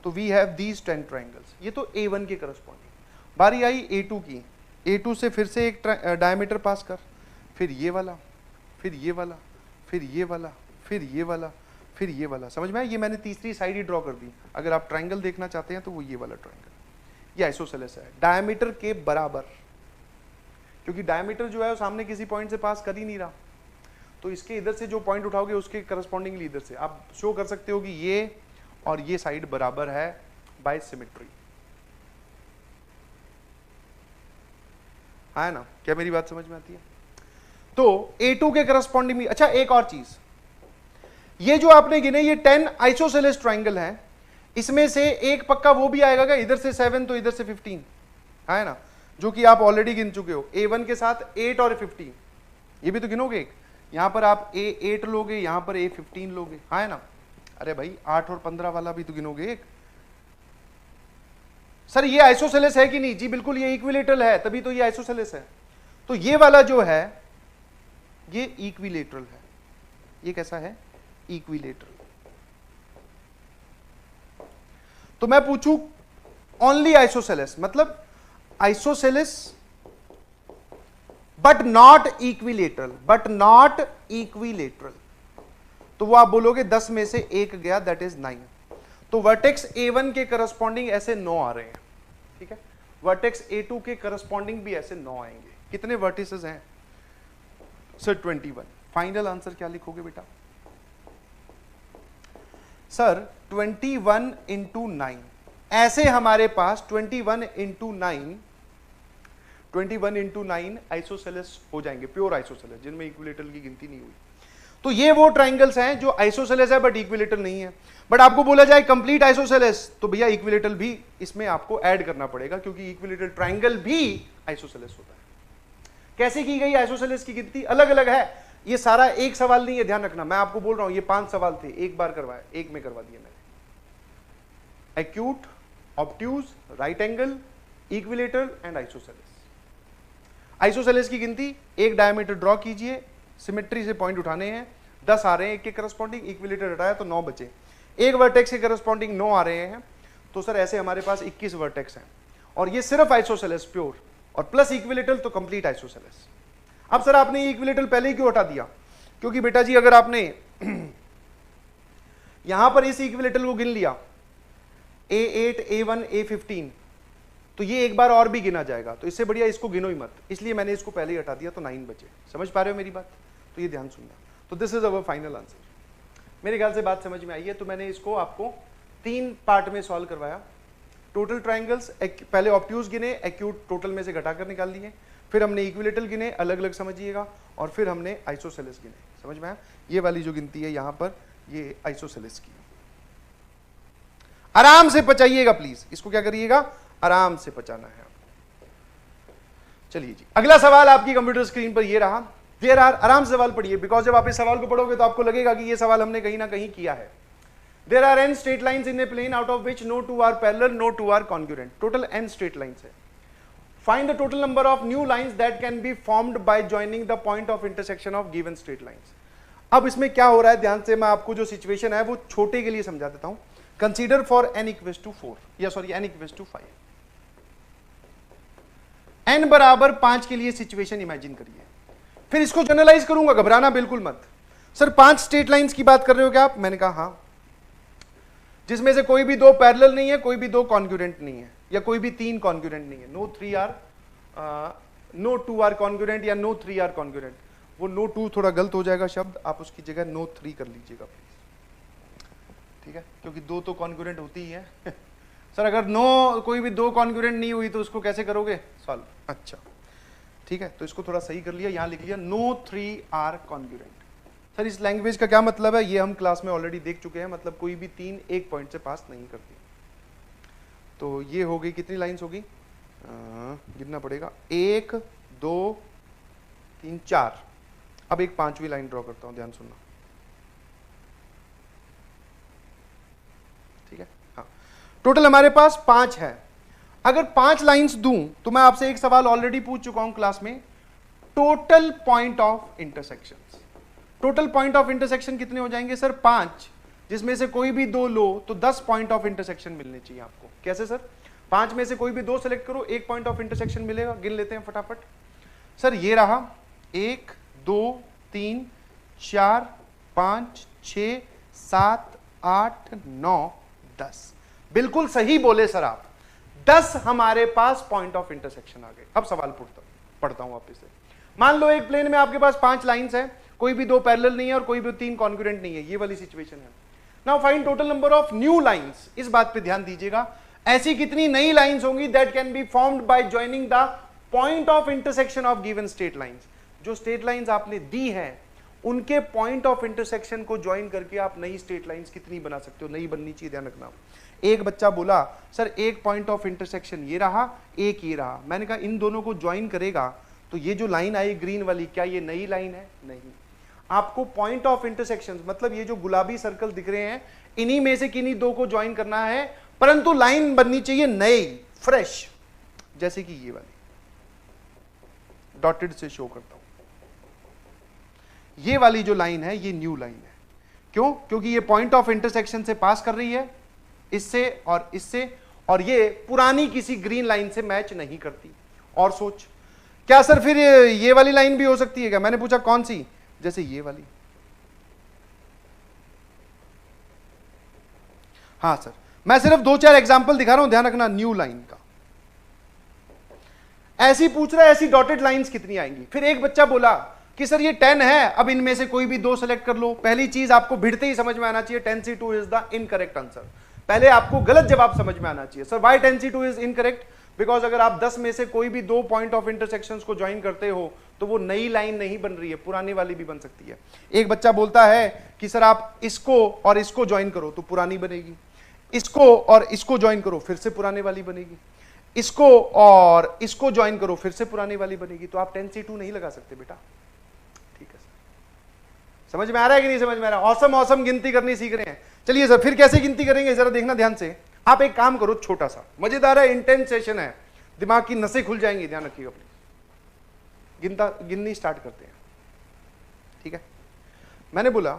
तो वी हैव दीज 10 ट्राइंगल्स। ये तो A1 के करस्पॉन्डिंग। बारी आई A2 की। A2 से फिर से एक डायमीटर पास कर, फिर ये वाला, फिर ये वाला, फिर ये वाला, फिर ये वाला, फिर ये वाला। समझ में आया? ये मैंने तीसरी साइड ही ड्रॉ कर दी। अगर आप ट्राइंगल देखना चाहते हैं तो वो ये वाला ट्राइंगल, ये आइसोसेलेस है, डायमीटर के बराबर, क्योंकि डायमीटर जो है वो सामने किसी पॉइंट से पास कर ही नहीं रहा, तो इसके इधर से जो पॉइंट उठाओगे उसके करस्पॉन्डिंगली इधर से आप शो कर सकते हो कि ये और ये साइड बराबर है बाय सिमेट्री। है ना? क्या मेरी बात समझ में आती है? तो A2 के करस्पॉन्डिंग भी। अच्छा, एक और चीज, ये जो आपने गिने ये 10 आइसोसेलेस ट्राइंगल हैं, इसमें से एक पक्का वो भी आएगा क्या? इधर से 7 तो इधर से 15, है ना? जो कि आप ऑलरेडी गिन चुके हो। A1 के साथ 8 और 15, ये भी तो गिनोगे एक। यहां पर आप A8 लोगे, यहां पर A15 लोगे, है ना? अरे भाई 8 और 15 वाला भी तो गिनोगे एक। सर ये आइसोसेलेस है कि नहीं? जी बिल्कुल, ये इक्विलेटरल है, तभी तो ये आइसोसेलेस है। तो ये वाला जो है ये इक्विलेटरल है। ये कैसा है? इक्विलेटरल। तो मैं पूछूं ओनली आइसोसेलेस, मतलब isosceles but not equilateral, but not equilateral, तो वो आप बोलोगे 10 में से एक गया, दैट इज 9। तो वर्टेक्स A1 के करस्पॉन्डिंग ऐसे 9 आ रहे हैं। ठीक है, वर्टेक्स A2 के करस्पॉन्डिंग भी ऐसे 9 आएंगे। कितने वर्टिसेस हैं सर? 21। फाइनल आंसर क्या लिखोगे बेटा? सर 21 इंटू 9, ऐसे हमारे पास 21 इंटू 9 आइसोसेलेस हो जाएंगे, प्योर आइसोसेलेस, जिनमें इक्विलेटरल की गिनती नहीं हुई। तो ये वो ट्राइंगल्स हैं जो आइसोसेलेस है बट इक्विलेटरल नहीं है। बट आपको बोला जाए कंप्लीट आइसोसेलेस, तो भैया इक्विलेटरल भी इसमें आपको ऐड करना पड़ेगा, क्योंकि इक्विलेटरल ट्राइंगल भी आइसोसेलेस होता है। कैसे की गई आइसोसेलेस की गिनती अलग अलग है। ये सारा एक सवाल नहीं है, ध्यान रखना। मैं आपको बोल रहा हूं ये 5 सवाल थे, एक बार करवाया, एक में करवा दिया मैंने। Acute, obtuse, right angle, equilateral and isosceles. Isosceles की गिनती, एक डायमीटर ड्रॉ कीजिए, सिमेट्री से पॉइंट उठाने हैं, 10 आ रहे हैं एक के करस्पॉन्डिंग, इक्विलेटर हटाया तो 9 बचे, एक वर्टेक्स के करस्पॉन्डिंग 9 आ रहे हैं, तो सर ऐसे हमारे पास 21 वर्टेक्स हैं, और ये सिर्फ आइसोसेलेस प्योर, और प्लस इक्विलेटरल तो कंप्लीट आइसोसेलेस। अब सर आपने ये इक्विलेटरल पहले ही क्यों हटा दिया? क्योंकि बेटा जी अगर आपने यहां पर इस इक्विलेटरल को गिन लिया A8, A1, A15, तो ये एक बार और भी गिना जाएगा, तो इससे बढ़िया इसको गिनो ही मत, इसलिए मैंने इसको पहले ही हटा दिया, तो 9 बचे। समझ पा रहे हो मेरी बात? तो ये ध्यान सुनना। तो this is our final answer. मेरे ख्याल से बात समझ में आई है। तो मैंने इसको आपको 3 पार्ट में सॉल्व करवाया। टोटल ट्राइंगल्स, पहले ऑब्ट्यूज गिने, एक्यूट टोटल में से घटाकर निकाल लिए, फिर हमने इक्विलेटरल गिने, अलग अलग समझिएगा, और फिर हमने आइसोसेलेस गिने। समझ में आया? ये वाली जो गिनती है यहां पर, ये आइसोसेलेस की। आराम से पचाइएगा प्लीज, इसको क्या करिएगा, आराम से पचाना है आपको। चलिए जी, अगला सवाल आपकी कंप्यूटर स्क्रीन पर ये रहा। देयर आर, आराम से सवाल पढ़िए, बिकॉज जब आप इस सवाल को पढ़ोगे तो आपको लगेगा कि ये सवाल हमने कहीं ना कहीं किया है। There are n straight lines in a plane out of which no 2 are parallel, no 2 are congruent. Total n straight lines है। Find the total number of new lines that can be formed by joining the point of intersection of given straight lines. अब इसमें क्या हो रहा है, ध्यान से मैं आपको जो सिचुएशन है वो छोटे के लिए समझा देता हूं। Consider for n equals to 4, या sorry n equals to 5, n बराबर 5 के लिए सिचुएशन इमेजिन करिए। फिर इसको जनरलाइज करूंगा, घबराना बिल्कुल मत। सर 5 स्ट्रेट लाइंस की बात कर रहे हो क्या आप? मैंने कहा हां, जिसमें से कोई भी 2 पैरेलल नहीं है, कोई भी 2 कॉन्ग्रुएंट नहीं है, या कोई भी 3 कॉन्ग्रुएंट नहीं है। नो 2 आर कॉन्ग्रुएंट या नो 3 आर कॉन्ग्रुएंट। वो नो 2 थोड़ा गलत हो जाएगा शब्द, आप उसकी जगह नो 3 कर लीजिएगा प्लीज, ठीक है? क्योंकि 2 तो कॉन्ग्रुएंट होती ही है। सर अगर नो कोई भी 2 कॉन्ग्रुएंट नहीं हुई तो उसको कैसे करोगे सॉल्व? अच्छा ठीक है, तो इसको थोड़ा सही कर लिया, यहां लिख लिया नो 3 आर कॉन्ग्रुएंट। सर इस लैंग्वेज का क्या मतलब है, ये हम क्लास में ऑलरेडी देख चुके हैं। मतलब कोई भी 3 एक पॉइंट से पास नहीं करती। तो ये हो गई, कितनी लाइंस होगी, गिनना पड़ेगा, 1 2 3 4। अब एक 5वीं लाइन ड्रॉ करता हूं, ध्यान सुनना, ठीक है? हाँ, टोटल हमारे पास 5 है। अगर 5 लाइंस दूं तो मैं आपसे एक सवाल ऑलरेडी पूछ चुका हूं क्लास में, total point of intersection. Total point of intersection कितने हो जाएंगे सर? 5, जिसमें से कोई भी 2 लो तो 10 पॉइंट ऑफ इंटरसेक्शन मिलने चाहिए आपको। कैसे सर? 5 में से कोई भी 2 सेलेक्ट करो, 1 पॉइंट ऑफ इंटरसेक्शन मिलेगा। गिन लेते हैं फटाफट। सर ये रहा 1 2 3 4 5 6 7 8 9 10। बिल्कुल सही बोले सर आप, 10 हमारे पास पॉइंट ऑफ इंटरसेक्शन आ गए। अब सवाल पढ़ता हूं वापस से। मान लो एक प्लेन में आपके पास 5 लाइंस है, कोई भी 2 पैरेलल नहीं है और कोई भी 3 कॉन्ग्रुएंट नहीं है, ये वाली सिचुएशन है। Now find total number of new lines. इस बात पे ध्यान दीजिएगा, ऐसी कितनी नई लाइंस होंगी that can be formed by joining the point of intersection of given straight lines. जो स्ट्रेट लाइंस आपने दी है उनके पॉइंट ऑफ इंटरसेक्शन को ज्वाइन करके आप नई स्ट्रेट लाइंस कितनी बना सकते हो, नई बननी चाहिए, ध्यान रखना। एक बच्चा बोला सर एक पॉइंट ऑफ इंटरसेक्शन ये रहा, एक ये रहा। मैंने कहा इन दोनों को ज्वाइन करेगा तो ये जो लाइन आई ग्रीन वाली, क्या ये नई लाइन है? नहीं। आपको पॉइंट ऑफ इंटरसेक्शन मतलब ये जो गुलाबी सर्कल दिख रहे हैं, इन्हीं में से किन्हीं 2 को ज्वाइन करना है, परंतु लाइन बननी चाहिए नई, फ्रेश, जैसे कि ये वाली। डॉटेड से शो करता हूं, ये वाली जो लाइन है ये न्यू लाइन है। क्यों? क्योंकि ये पॉइंट ऑफ इंटरसेक्शन से पास कर रही है, इससे और इससे, और ये पुरानी किसी ग्रीन लाइन से मैच नहीं करती। और सोच, क्या सर फिर ये वाली लाइन भी हो सकती है क्या? मैंने पूछा कौन सी? जैसे ये वाली। हाँ सर, मैं सिर्फ 2-4 एग्जांपल दिखा रहा हूं, ध्यान रखना, न्यू लाइन का। ऐसी पूछ रहा है ऐसी डॉटेड लाइंस कितनी आएंगी। फिर एक बच्चा बोला कि सर ये 10 है, अब इनमें से कोई भी 2 सेलेक्ट कर लो। पहली चीज आपको भिड़ते ही समझ में आना चाहिए, 10C2 is the incorrect answer. पहले आपको गलत जवाब समझ में आना चाहिए। Sir why 10C2 is incorrect? Because अगर आप 10 में से कोई भी 2 पॉइंट ऑफ इंटरसेक्शंस को ज्वाइन करते हो तो वो नई लाइन नहीं बन रही है, पुरानी वाली भी बन सकती है। एक बच्चा बोलता है कि सर आप इसको और इसको ज्वाइन करो तो पुरानी बनेगी, इसको और इसको ज्वाइन करो फिर से पुराने वाली बनेगी, इसको और इसको ज्वाइन करो फिर से पुरानी वाली बनेगी। तो आप 10C2 नहीं लगा सकते बेटा, ठीक है सर? समझ में आ रहा है कि नहीं समझ में आ रहा है? औसम औसम गिनती करनी सीख रहे हैं। चलिए सर फिर कैसे गिनती करेंगे जरा देखना ध्यान से। आप एक काम करो, छोटा सा मजेदार है, इंटेंस सेशन है, दिमाग की नसें खुल जाएंगी, ध्यान रखिएगा प्लीज। गिननी स्टार्ट करते हैं, ठीक है। मैंने बोला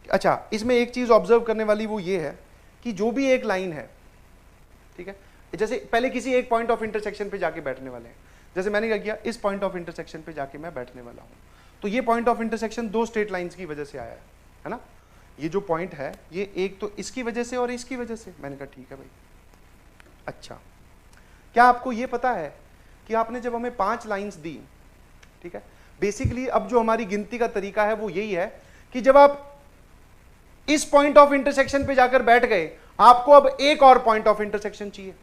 अच्छा, इसमें एक चीज ऑब्जर्व करने वाली वो ये है कि जो भी एक लाइन है, ठीक है, जैसे पहले किसी एक पॉइंट ऑफ इंटरसेक्शन पे जाके बैठने वाले हैं, जैसे मैंने क्या किया, इस पॉइंट ऑफ इंटरसेक्शन पे जाके मैं बैठने वाला हूं, तो ये पॉइंट ऑफ इंटरसेक्शन दो स्ट्रेट लाइंस की वजह से आया है ना। ये जो पॉइंट है ये एक तो इसकी वजह से और इसकी वजह से। मैंने कहा ठीक है भाई। अच्छा, क्या आपको ये पता है कि आपने जब हमें 5 लाइंस दी, ठीक है, बेसिकली अब जो हमारी गिनती का तरीका है वो यही है कि जब आप इस पॉइंट ऑफ इंटरसेक्शन पे जाकर बैठ गए, आपको अब एक और पॉइंट ऑफ इंटरसेक्शन चाहिए,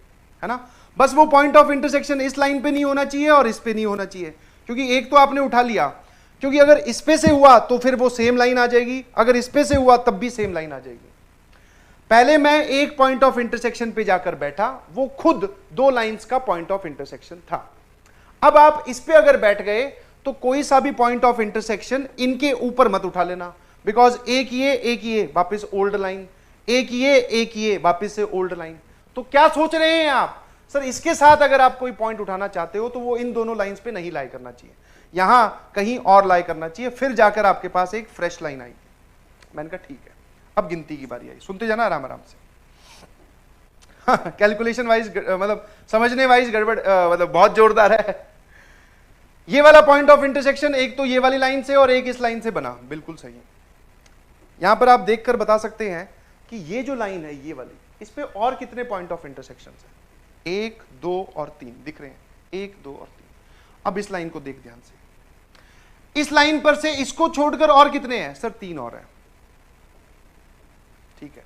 है ना। बस वो पॉइंट ऑफ इंटरसेक्शन इस लाइन पे नहीं होना चाहिए और इस पे नहीं होना चाहिए, क्योंकि एक तो आपने उठा लिया, क्योंकि अगर इस पे से हुआ तो फिर वो सेम लाइन आ जाएगी, अगर इस पे से हुआ तब भी सेम लाइन आ जाएगी। पहले मैं एक पॉइंट ऑफ इंटरसेक्शन पे जाकर बैठा, वो खुद 2 लाइंस का पॉइंट ऑफ इंटरसेक्शन था। अब आप इस पे अगर बैठ गए तो कोई सा भी पॉइंट ऑफ इंटरसेक्शन इनके ऊपर मत उठा लेना, बिकॉज एक ये वापस ओल्ड लाइन, एक ये वापस से ओल्ड लाइन। तो क्या सोच रहे हैं आप, सर इसके साथ अगर आप कोई पॉइंट उठाना चाहते हो तो वो इन दोनों लाइंस पे नहीं लाई करना चाहिए, यहां कहीं और लाई करना चाहिए, फिर जाकर आपके पास एक फ्रेश लाइन आई। मैंने कहा ठीक है, अब गिनती की बारी आई, सुनते जाना आराम आराम से। कैलकुलेशन वाइज मतलब समझने वाइज गड़बड़ मतलब बहुत जोरदार है। ये वाला पॉइंट ऑफ इंटरसेक्शन एक तो ये वाली लाइन से और एक इस लाइन से बना, बिल्कुल सही है। यहां पर आप देखकर बता सकते हैं कि ये जो लाइन है ये वाली, इस पे और कितने पॉइंट ऑफ इंटरसेक्शन है, 1 2 और 3 दिख रहे हैं, 1 2 और 3। अब इस लाइन को देख ध्यान से, इस लाइन पर से इसको छोड़कर और कितने हैं, सर 3 और है, ठीक है।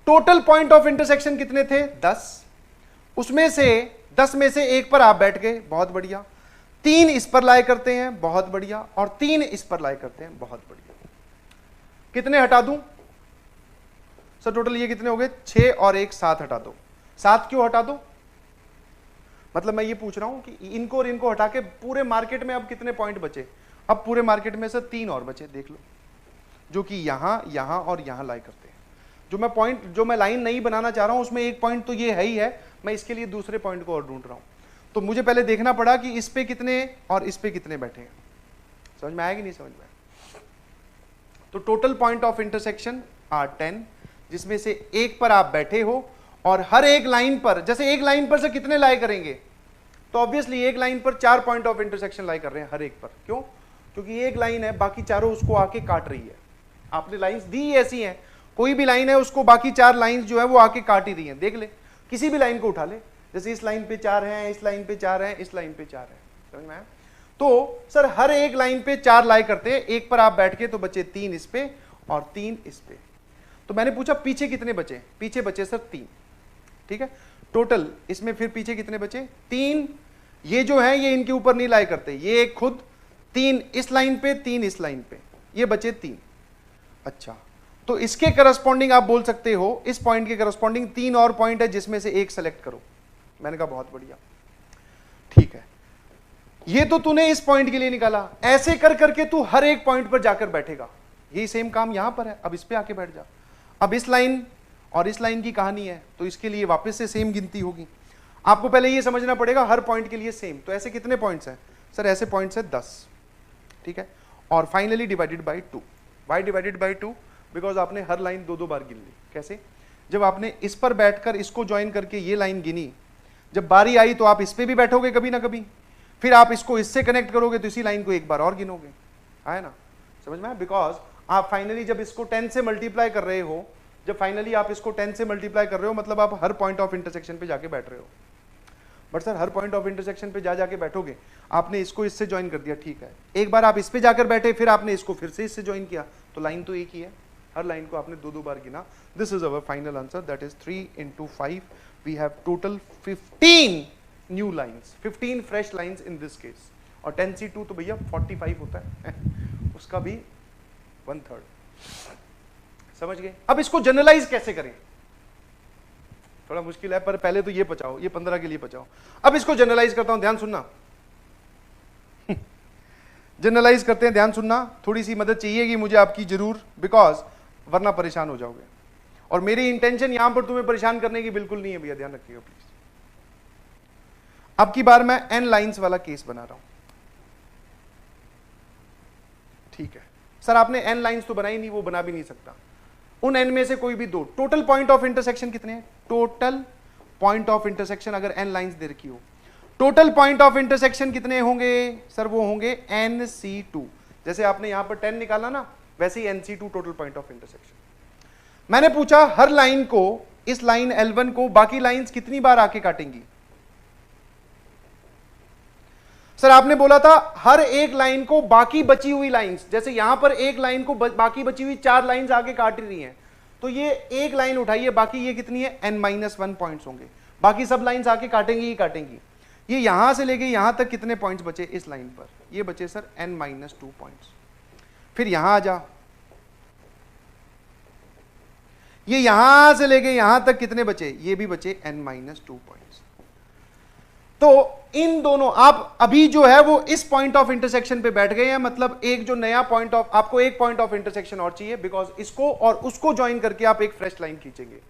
टोटल पॉइंट ऑफ इंटरसेक्शन कितने थे, 10, उसमें से 10 में से एक पर आप बैठ गए, बहुत बढ़िया। 3 इस पर लाए करते हैं, बहुत बढ़िया, और 3 इस पर लाए करते हैं, बहुत बढ़िया। कितने हटा दूं, सर टोटल ये कितने हो गए, 6 और 1 7 हटा दो। 7 क्यों हटा दो, मतलब मैं ये पूछ रहा हूं कि इनको और इनको हटा के पूरे मार्केट में अब कितने पॉइंट बचे, अब पूरे मार्केट में से 3 और बचे, देख लो, जो कि यहां यहां और यहां लाई करते हैं। जो मैं लाइन नहीं बनाना चाह रहा हूं उसमें एक पॉइंट तो ये है ही है, मैं इसके लिए दूसरे पॉइंट को और ढूंढ रहा हूं। तो मुझे पहले देखना पड़ा कि इस पे कितने और इस पे कितने बैठे हैं। समझ में आया कि नहीं समझ में आया? तो total point of intersection are 10, जिसमें से एक पर आप बैठे हो और हर एक लाइन पर, जैसे एक लाइन पर से कितने लाई करेंगे, तो ऑब्वियसली एक लाइन पर 4 पॉइंट ऑफ इंटरसेक्शन लाई कर रहे हैं हर एक पर। क्यों? क्योंकि एक लाइन है, बाकी चारों उसको आके काट रही है। आपने लाइंस दी ऐसी हैं, कोई भी लाइन है उसको बाकी 4 लाइंस जो है वो आके काट ही रही हैं। देख ले, किसी भी लाइन को उठा ले, जैसे इस लाइन पे 4 हैं, इस लाइन पे 4 हैं, इस लाइन पे 4 हैं। समझ में आया? तो सर हर एक लाइन पे 4 लाई करते हैं, एक पर आप बैठ के तो बचे 3 इस पे और 3 इस पे। तो मैंने पूछा पीछे कितने बचे, पीछे बचे सर 3, ठीक है। टोटल इसमें फिर पीछे कितने बचे, 3। ये जो है ये इनके ऊपर नहीं लाई करते, ये एक खुद 3 इस लाइन पे, 3 इस लाइन पे, ये बचे 3। अच्छा, तो इसके करस्पॉन्डिंग आप बोल सकते हो, इस पॉइंट के करस्पॉन्डिंग 3 और पॉइंट है, जिसमें से एक सेलेक्ट करो। मैंने कहा बहुत बढ़िया, ठीक है। ये तो तूने इस पॉइंट के लिए निकाला, ऐसे कर करके तू हर एक पॉइंट पर जाकर बैठेगा। यही सेम काम यहां पर है, अब इस पे आके बैठ जा। अब इस लाइन और इस लाइन की कहानी है, तो इसके लिए वापस से सेम गिनती होगी। आपको पहले ये समझना पड़ेगा हर पॉइंट के लिए सेम। तो ऐसे कितने पॉइंट्स हैं सर, ऐसे पॉइंट्स है 10, ठीक है। और finally divided by 2। Why divided by 2? Because आपने हर लाइन 2-2 बार गिन ली। कैसे? जब आपने इस पर बैठकर इसको ज्वाइन करके ये लाइन गिनी, जब बारी आई तो आप इस पे भी बैठोगे कभी ना कभी, फिर आप इसको इससे कनेक्ट करोगे तो इसी लाइन को एक बार और गिनोगे। आया ना समझ में? बिकॉज आप फाइनली जब इसको 10 से मल्टीप्लाई कर रहे हो, जब फाइनली आप इसको 10 से मल्टीप्लाई कर रहे हो, मतलब आप हर पॉइंट ऑफ इंटरसेक्शन पे जाके बैठ रहे हो। But sir her point of intersection पे जाके बैठोगे, आपने इसको इससे ज्वाइन कर दिया, ठीक है। एक बार आप इस पे जाकर बैठे, फिर आपने इसको फिर से इससे ज्वाइन किया, तो लाइन तो एक ही है, हर लाइन को आपने 2-2 बार गिना। This is our final answer, that is 3 × 5। We have total 15 new lines, 15 fresh lines in this case. और 10C2 तो भैया 45 होता है उसका भी 1/3। समझ गए? अब इसको जनरलाइज कैसे करें, थोड़ा मुश्किल है, पर पहले तो ये बचाओ, ये 15 के लिए बचाओ। अब इसको जनरलाइज करता हूं, ध्यान सुनना। जनरलाइज करते हैं, ध्यान सुनना। थोड़ी सी मदद चाहिएगी मुझे आपकी जरूर, बिकॉज वरना परेशान हो जाओगे। और मेरी इंटेंशन यहां पर तुम्हें परेशान करने की बिल्कुल नहीं है भैया, ध्यान रखिएगा प्लीज। अब की बार मैं n लाइंस वाला केस बना रहा हूं, ठीक है सर आपने n लाइंस तो बनाई नहीं, वो बना भी नहीं सकता, उन n में से कोई भी दो। टोटल पॉइंट ऑफ इंटरसेक्शन कितने हैं? टोटल पॉइंट ऑफ इंटरसेक्शन अगर n लाइंस दे रखी हो, टोटल पॉइंट ऑफ इंटरसेक्शन कितने होंगे सर? वो होंगे NC2। जैसे आपने यहां पर 10 निकाला ना, वैसे ही NC2 total point of intersection. मैंने पूछा हर लाइन को, इस लाइन L1 को बाकी लाइंस कितनी बार आके काटेंगी? सर आपने बोला था हर एक लाइन को बाकी बची हुई लाइंस, जैसे यहां पर एक लाइन को बाकी बची हुई 4 लाइंस आगे काट रही हैं, तो ये एक लाइन उठाइए, बाकी ये कितनी है? n-1 पॉइंट्स होंगे, बाकी सब लाइंस आके काटेंगी ही काटेंगी। ये यहां से लेके यहां तक कितने पॉइंट्स बचे इस लाइन पर? ये बचे सर n-2 पॉइंट्स। फिर यहां आ जा, ये यहां से लेके यहां तक कितने बचे? ये भी बचे n-2 पॉइंट्स। तो इन दोनों, आप अभी जो है वो इस पॉइंट ऑफ इंटरसेक्शन पे बैठ गए हैं, मतलब एक जो नया पॉइंट ऑफ, आपको एक पॉइंट ऑफ इंटरसेक्शन और चाहिए, बिकॉज इसको और उसको ज्वाइन करके आप एक फ्रेश लाइन खींचेंगे।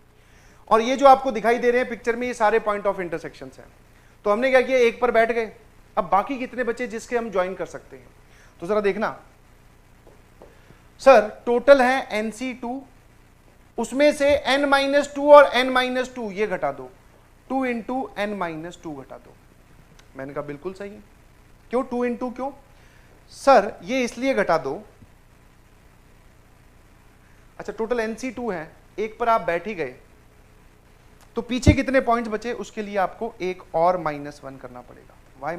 और ये जो आपको दिखाई दे रहे हैं पिक्चर में, ये सारे पॉइंट ऑफ इंटरसेक्शन हैं। तो हमने क्या किया, एक पर बैठ गए, अब बाकी कितने बचे जिसके हम ज्वाइन कर सकते हैं? तो जरा देखना सर, टोटल है NC2, उसमें से n-2 और n-2 ये घटा दो, 2 इंटू n-2 घटा दो। मैंने कहा बिल्कुल सही है। क्यों 2 इंटू क्यों? सर ये इसलिए घटा दो, अच्छा टोटल NC2 है, एक पर आप बैठ ही गए, तो पीछे कितने पॉइंट्स बचे उसके लिए आपको एक और -1 करना पड़ेगा। y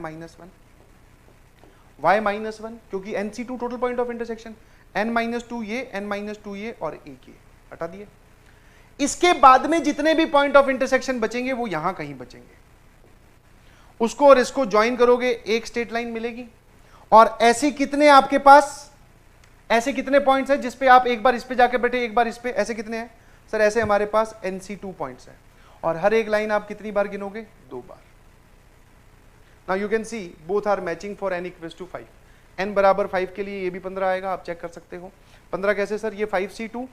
-1 क्योंकि NC2 total point of intersection, n-2 ये, n-2 ये और एक ये हटा दिए। इसके बाद में जितने भी पॉइंट ऑफ इंटरसेक्शन बचेंगे वो यहां कहीं बचेंगे, उसको और इसको ज्वाइन करोगे, एक स्ट्रेट लाइन मिलेगी। और ऐसे कितने आपके पास, ऐसे कितने पॉइंट्स हैं जिसपे आप एक बार इस पे जाके बैठे, एक बार इस पे, ऐसे कितने हैं सर? ऐसे हमारे पास NC2 पॉइंट्स हैं, और हर एक लाइन आप कितनी बार गिनोगे? 2 बार। Now you can see both are matching for n = 5। n बराबर 5 के लिए ये भी 15 आएगा, आप चेक कर सकते हो। 15 कैसे सर? ये 5C2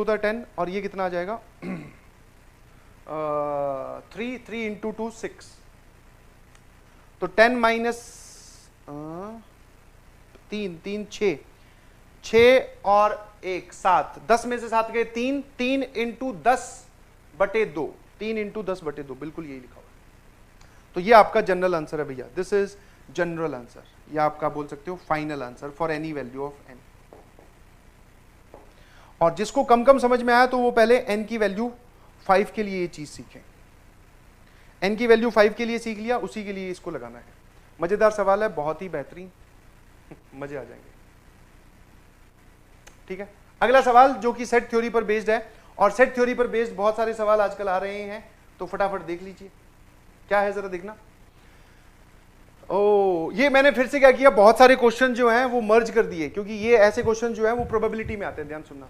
था 10, और ये कितना आ जाएगा 3 इंटू 2 6, तो 10 माइनस 3 6 और 1 7, 10 में से 7 गए 3 इंटू 10/2, 3 इंटू 10/2, बिल्कुल यही लिखा हुआ है। तो ये आपका जनरल आंसर है भैया, दिस इज जनरल आंसर, या आपका बोल सकते हो final answer for any value of n। और जिसको कम समझ में आया तो वो पहले n की वैल्यू 5 के लिए ये चीज सीखें। n की वैल्यू 5 के लिए सीख लिया, उसी के लिए इसको लगाना है। मजेदार सवाल है, बहुत ही बेहतरीन, मजे आ जाएंगे। ठीक है, अगला सवाल जो कि सेट थ्योरी पर बेस्ड है, और सेट थ्योरी पर बेस्ड बहुत सारे सवाल आजकल आ रहे हैं, तो फटाफट देख लीजिए क्या है, जरा देखना। ओ, ये मैंने फिर से क्या किया, बहुत सारे क्वेश्चन जो हैं वो मर्ज कर दिए, क्योंकि ये ऐसे क्वेश्चन जो हैं वो प्रोबेबिलिटी में आते हैं। ध्यान सुनना,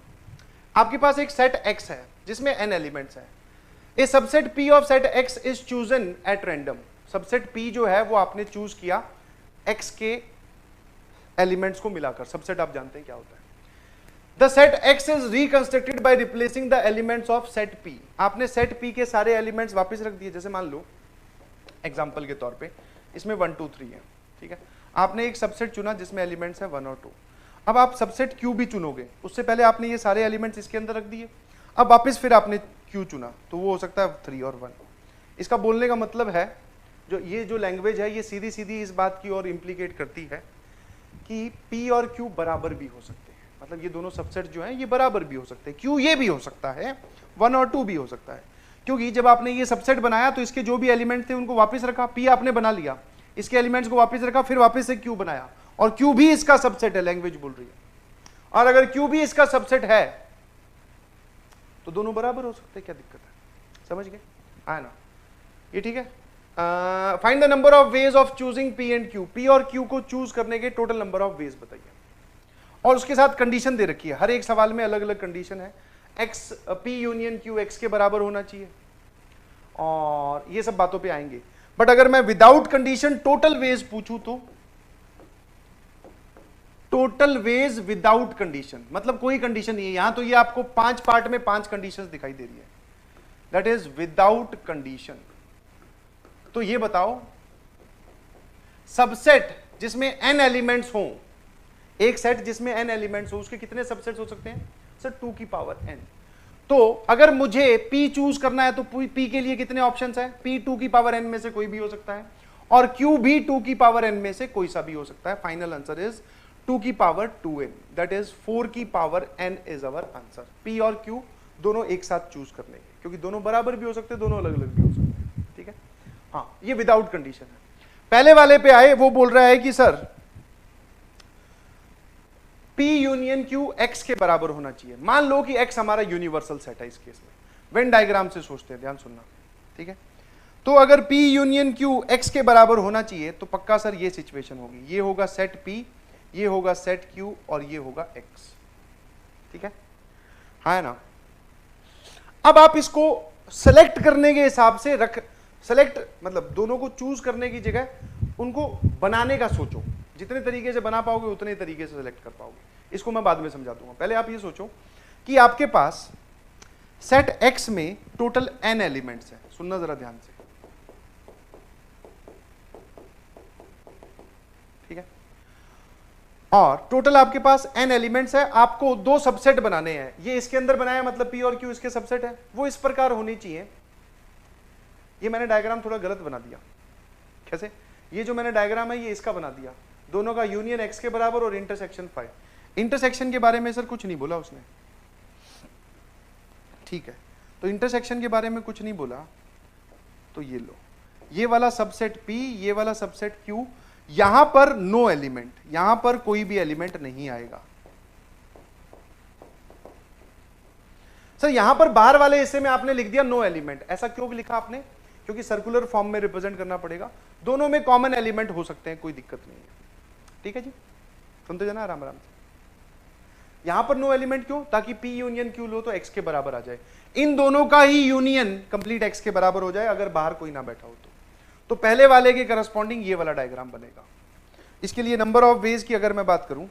आपके पास एक सेट X है जिसमें n एलिमेंट्स हैं। A subset P of set X is chosen at random. Subset P जो है वो आपने चूज किया X के एलिमेंट्स को मिलाकर। सबसेट आप जानते हैं क्या होता है। The set X is reconstructed by replacing the elements of set P। आपने सेट P के सारे एलिमेंट्स वापस रख दिए। जैसे मान लो एग्जाम्पल के तौर पे इसमें 1 2 3 है, ठीक है। आपने एक सबसेट चुना जिसमें एलिमेंट्स है 1 और 2। अब आप सबसेट Q भी चुनोगे, उससे पहले आपने ये सारे एलिमेंट्स इसके अंदर रख दिए। अब वापस फिर आपने Q चुना, तो वो हो सकता है 3 और 1। इसका बोलने का मतलब है, जो लैंग्वेज है ये सीधी सीधी इस बात की ओर इंप्लीकेट करती है कि P और Q बराबर भी हो सकते हैं। मतलब ये दोनों सबसेट जो हैं ये बराबर भी हो सकते हैं। Q ये भी हो सकता है, 1 और 2 भी हो सकता है, क्योंकि जब आपने ये सबसेट बनाया तो इसके जो भी एलिमेंट थे उनको वापस रखा। P आपने बना लिया, इसके एलिमेंट्स को वापस रखा, फिर वापस से Q बनाया, और Q भी इसका सबसेट है, लैंग्वेज बोल रही है। और अगर Q भी इसका सबसेट है तो दोनों बराबर हो सकते हैं, क्या दिक्कत है? समझ गए? आया ना? ये ठीक है। Find the number of ways of choosing P and Q। P और Q को चूज करने के टोटल नंबर ऑफ वेज बताइए, और उसके साथ कंडीशन दे रखी है। हर एक सवाल में अलग अलग कंडीशन है। P यूनियन Q X के बराबर होना चाहिए, और ये सब बातों पे आएंगे। बट अगर मैं विदाउट कंडीशन टोटल वेज पूछूं तो टोटल वेज विदाउट कंडीशन, मतलब कोई कंडीशन नहीं है यहां। तो ये आपको 5 पार्ट में 5 कंडीशंस दिखाई दे रही है, दैट इज विदाउट कंडीशन। तो ये बताओ सबसेट जिसमें n एलिमेंट्स हो, एक सेट जिसमें n एलिमेंट्स हो, उसके कितने सबसेट्स हो सकते हैं सर? 2 की पावर n। तो अगर मुझे p चूज करना है तो p के लिए कितने ऑप्शंस हैं? p 2 की पावर n में से कोई भी हो सकता है और q भी 2 की पावर n में से कोई सा भी हो सकता है। फाइनल आंसर इज 2 की पावर 2n, दैट इज 4 की power n is our answer. p और q दोनों एक साथ चूज करने के, क्योंकि दोनों बराबर भी हो सकते हैं, दोनों अलग अलग भी हो सकते हैं। ठीक है, हाँ, ये विदाउट कंडीशन है। पहले वाले पे आए, वो बोल रहा है कि sir P union Q x के बराबर होना चाहिए। मान लो कि x हमारा यूनिवर्सल सेट है। इस केस में वेन डायग्राम से सोचते हैं, ध्यान सुनना, ठीक है। तो अगर P यूनियन Q x के बराबर होना चाहिए तो पक्का सर ये सिचुएशन होगी, ये होगा सेट P, ये होगा सेट Q और ये होगा x। ठीक है, हाँ है ना। अब आप इसको सेलेक्ट करने के हिसाब से सेलेक्ट मतलब दोनों को चूज करने की जगह उनको बनाने का सोचो। जितने तरीके से बना पाओगे उतने तरीके से सेलेक्ट कर पाओगे। इसको मैं बाद में समझा दूंगा। पहले आप ये सोचो कि आपके पास सेट X में टोटल n एलिमेंट्स हैं। सुनना जरा ध्यान से, ठीक है। और टोटल आपके पास n एलिमेंट्स है, आपको 2 सबसेट बनाने हैं। ये इसके अंदर बनाया मतलब P और Q इसके सबसेट है। वो इस प्रकार होनी चाहिए। ये मैंने डायग्राम थोड़ा गलत बना दिया। कैसे? ये जो मैंने डायग्राम है ये इसका बना दिया, दोनों का यूनियन x के बराबर और इंटरसेक्शन 5। इंटरसेक्शन के बारे में सर कुछ नहीं बोला उसने, ठीक है। तो इंटरसेक्शन के बारे में कुछ नहीं बोला, तो ये लो, ये वाला सबसेट P, ये वाला सबसेट Q, यहां पर नो एलिमेंट, यहां पर कोई भी एलिमेंट नहीं आएगा। सर यहां पर बाहर वाले हिस्से में आपने लिख दिया नो एलिमेंट, ऐसा क्यों लिखा आपने? क्योंकि सर्कुलर फॉर्म में रिप्रेजेंट करना पड़ेगा। दोनों में कॉमन एलिमेंट हो सकते हैं, कोई दिक्कत नहीं है। ठीक है जी, सुनते जाना आराम आराम से। यहां पर नो एलिमेंट क्यों? ताकि P यूनियन Q लो तो x के बराबर आ जाए, इन दोनों का ही यूनियन कंप्लीट x के बराबर हो जाए अगर बाहर कोई ना बैठा हो तो पहले वाले के करस्पॉन्डिंग ये वाला डायग्राम बनेगा। इसके लिए नंबर ऑफ वेज की अगर मैं बात करूं,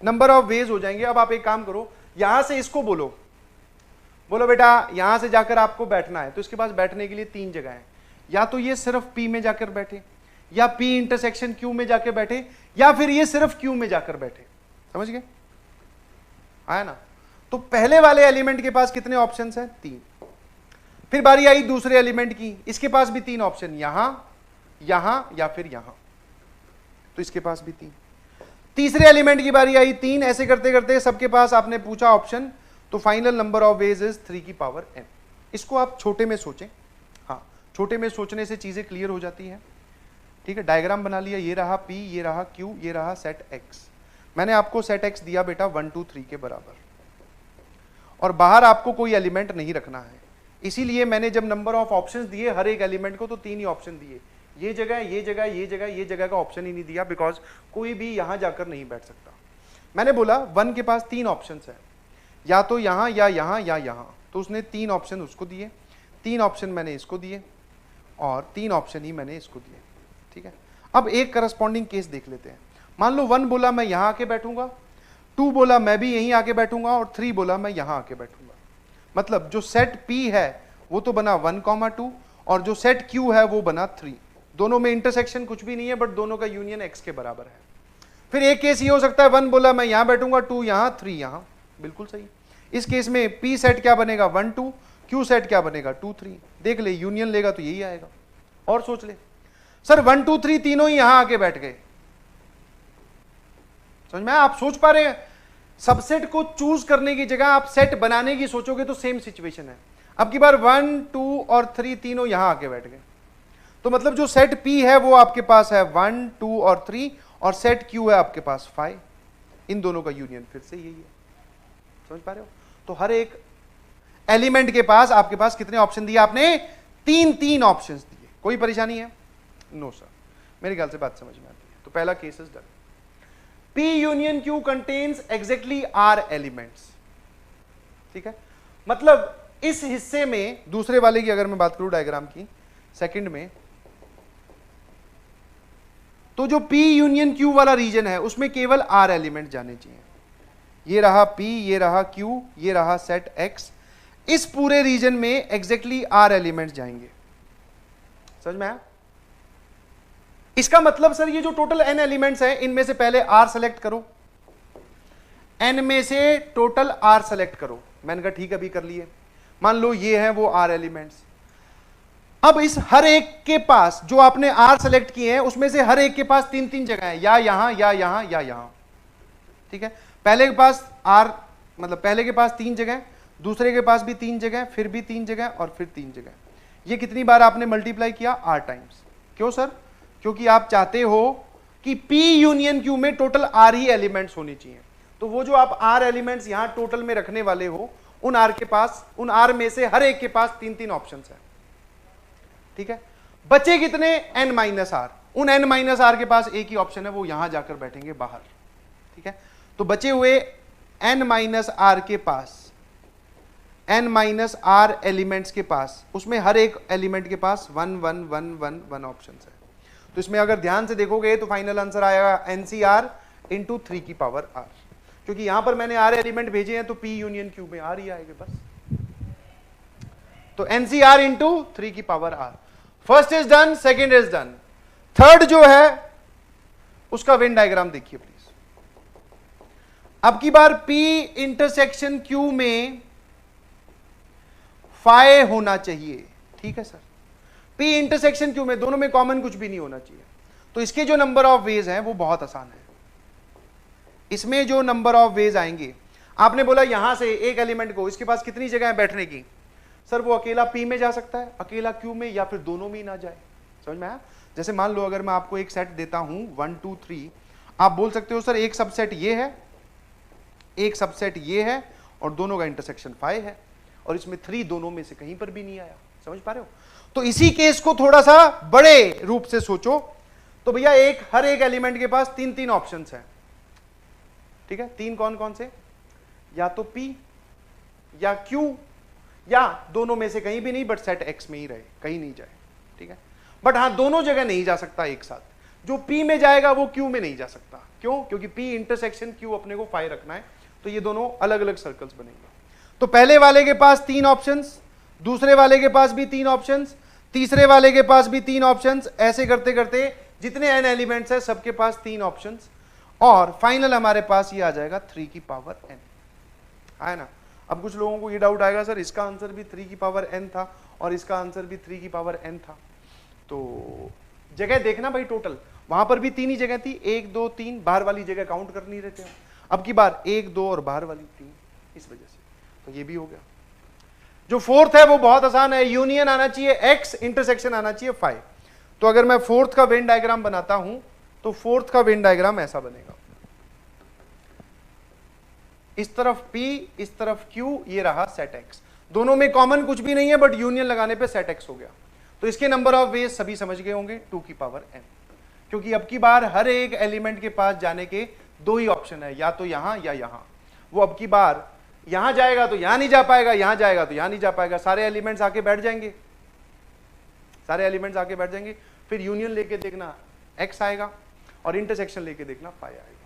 नंबर ऑफ वेज हो जाएंगे। अब आप एक काम करो, यहां से इसको बोलो बेटा यहां से जाकर आपको बैठना है, तो इसके पास बैठने के लिए 3 जगह है। या तो ये सिर्फ P में जाकर बैठे, या P इंटरसेक्शन Q में जाकर बैठे, या फिर ये सिर्फ Q में जाकर बैठे। समझ गए? आया ना। तो पहले वाले एलिमेंट के पास कितने ऑप्शंस हैं? 3। फिर बारी आई दूसरे एलिमेंट की, इसके पास भी 3 ऑप्शन, यहां, यहां या फिर यहां, तो इसके पास भी 3। तीसरे एलिमेंट की बारी आई 3। ऐसे करते करते सबके पास आपने पूछा ऑप्शन, तो final number of veg is 3 की पावर n। इसको आप छोटे में सोचें, हाँ, छोटे में सोचने से चीजें क्लियर हो जाती हैं। ठीक है, डायग्राम बना लिया, ये रहा P, ये रहा Q, ये रहा सेट X। मैंने आपको सेट X दिया बेटा 1 2 3 के बराबर, और बाहर आपको कोई एलिमेंट नहीं रखना है। इसीलिए मैंने जब नंबर ऑफ ऑप्शंस दिए हर एक एलिमेंट को, तो 3 ही ऑप्शन दिए, ये जगह, ये जगह, ये जगह, ये जगह का ऑप्शन ही नहीं दिया, बिकॉज कोई भी यहां जाकर नहीं बैठ सकता। मैंने बोला 1 के पास 3 ऑप्शन है, या तो यहां या यहां या यहां, तो उसने 3 ऑप्शन उसको दिए, 3 ऑप्शन मैंने इसको दिए, और 3 ऑप्शन ही मैंने इसको दिए। ठीक है, अब एक करस्पॉन्डिंग केस देख लेते हैं। मान लो 1 बोला मैं यहां आके बैठूंगा, 2 बोला मैं भी यहीं आके बैठूंगा, और 3 बोला मैं यहां आके बैठूंगा। मतलब जो सेट P है वो तो बना 1, 2, और जो सेट Q है वो बना 3। दोनों में इंटरसेक्शन कुछ भी नहीं है, बट दोनों का यूनियन x के बराबर है। फिर एक केस ये हो सकता है 1 बोला मैं यहां बैठूंगा, 2 यहां, 3 यहां, बिल्कुल सही। इस केस में P सेट क्या बनेगा? 1 2, Q सेट क्या बनेगा? 2 3। देख ले, यूनियन लेगा तो यही आएगा। और सोच ले सर 1 2 3 तीनों ही यहां आके बैठ गए। समझ में? आप सोच पा रहे हैं? सबसेट को चूज करने की जगह आप सेट बनाने की सोचोगे तो सेम सिचुएशन है। अब की बार 1 2 और 3 तीनों यहां आके बैठ गए, तो मतलब जो सेट P है वो आपके पास है 1 2 और 3, और सेट Q है आपके पास 5। इन दोनों का यूनियन फिर से यही है। समझ पा रहे हो? तो हर एक एलिमेंट के पास आपके पास कितने ऑप्शन दिए आपने? 3 ऑप्शंस दिए। कोई परेशानी है? नो सर, मेरे ख्याल से बात समझ में आती है। तो पहला case is done. P union Q contains exactly R elements. ठीक है, मतलब इस हिस्से में, दूसरे वाले की अगर मैं बात करूं डायग्राम की, सेकंड में, तो जो P यूनियन Q वाला रीजन है उसमें केवल R एलिमेंट जाने चाहिए। ये रहा P, ये रहा Q, ये रहा सेट X। इस पूरे रीजन में एग्जैक्टली आर एलिमेंट्स जाएंगे। समझ में आया? इसका मतलब सर ये जो टोटल n एलिमेंट्स हैं इनमें से पहले r सेलेक्ट करो, n में से टोटल r सेलेक्ट करो। मैंने कहा ठीक है अभी कर लिए। मान लो ये है वो r एलिमेंट्स। अब इस हर एक के पास जो आपने r सेलेक्ट किए हैं उसमें से हर एक के पास 3-3 जगह है, या यहां या यहां या यहां। ठीक है, पहले के पास r मतलब पहले के पास 3 जगह, दूसरे के पास भी 3 जगह, फिर भी 3 जगह और फिर 3 जगह। ये कितनी बार आपने मल्टीप्लाई किया? r times. क्यों सर? क्योंकि आप चाहते हो कि P यूनियन Q में टोटल R ही एलिमेंट्स होनी चाहिए। तो वो जो आप R एलिमेंट्स यहां टोटल में रखने वाले हो उन R के पास, उन R में से हर एक के पास 3-3 ऑप्शंस हैं। ठीक है, बचे कितने? n minus r. उन n माइनस आर के पास एक ही ऑप्शन है, वो यहां जाकर बैठेंगे बाहर। ठीक है, तो बचे हुए n माइनस आर के पास, n माइनस आर एलिमेंट्स के पास, उसमें हर एक एलिमेंट के पास 1 1 1 1 1 ऑप्शन है। तो इसमें अगर ध्यान से देखोगे तो फाइनल आंसर आएगा NCR इंटू 3 की पावर R, क्योंकि यहां पर मैंने R एलिमेंट भेजे हैं तो P यूनियन Q में R ही आएगा बस। तो NCR इंटू 3 की power R। First is done, second is done. Third जो है उसका वेन डायग्राम देखिए प्लीज। अब की बार P इंटरसेक्शन Q में फाई होना चाहिए। ठीक है सर, P इंटरसेक्शन Q में दोनों में कॉमन कुछ भी नहीं होना चाहिए। तो इसके जो नंबर ऑफ वेज हैं वो बहुत आसान है। इसमें जो नंबर ऑफ वेज आएंगे, आपने बोला यहां से एक एलिमेंट को इसके पास कितनी जगह है बैठने की? सर वो अकेला P में जा सकता है, अकेला Q में, या फिर दोनों में ही ना जाए। समझ में आया? जैसे मान लो अगर मैं आपको एक सेट देता हूं 1 2 3, आप बोल सकते हो सर एक सबसेट ये है, एक सबसेट ये है और दोनों का इंटरसेक्शन 5 है, और इसमें 3 दोनों में से कहीं पर भी नहीं आया। समझ पा रहे हो? तो इसी केस को थोड़ा सा बड़े रूप से सोचो तो भैया हर एक एलिमेंट के पास 3-3 ऑप्शंस हैं। ठीक है, 3 कौन कौन से? या तो P या Q या दोनों में से कहीं भी नहीं, बट सेट X में ही रहे, कहीं नहीं जाए। ठीक है, बट हां दोनों जगह नहीं जा सकता एक साथ। जो P में जाएगा वो Q में नहीं जा सकता। क्यों? क्योंकि P इंटरसेक्शन Q अपने को 5 रखना है, तो ये दोनों अलग अलग सर्कल्स बनेंगे। तो पहले वाले के पास 3 ऑप्शंस, दूसरे वाले के पास भी 3 ऑप्शंस, तीसरे वाले के पास भी 3 ऑप्शंस। ऐसे करते करते जितने n एलिमेंट्स है सबके पास 3 ऑप्शंस, और फाइनल हमारे पास ये आ जाएगा 3 की पावर n। आया ना? अब कुछ लोगों को ये डाउट आएगा सर इसका आंसर भी 3 की पावर n था और इसका आंसर भी 3 की पावर n था। तो जगह देखना भाई, टोटल वहां पर भी 3 ही जगह थी, 1 2 3, बाहर वाली जगह काउंट कर नहीं रहते हैं। अब की बार 1 2 और बाहर वाली 3, इस वजह से तो ये भी हो गया। जो फोर्थ है वो बहुत आसान है, यूनियन आना चाहिए X, इंटरसेक्शन आना चाहिए 5। तो अगर मैं फोर्थ का वेन डायग्राम बनाता हूं तो फोर्थ का वेन डायग्राम ऐसा बनेगा। इस तरफ P, इस तरफ Q, ये रहा सेट X। दोनों में कॉमन कुछ भी नहीं है, बट यूनियन लगाने पे सेट X हो गया। तो इसके नंबर ऑफ वेज सभी समझ गए होंगे, 2 की पावर n। क्योंकि अब की बार हर एक एलिमेंट के पास जाने के 2 ही ऑप्शन है, या तो यहां या यहां। वो अब की बार यहां जाएगा तो यहां नहीं जा पाएगा, यहां जाएगा तो यहां नहीं जा पाएगा। सारे एलिमेंट्स आके बैठ जाएंगे, सारे एलिमेंट्स आके बैठ जाएंगे। फिर यूनियन लेके देखना X आएगा और इंटरसेक्शन लेके देखना पाई आएगा।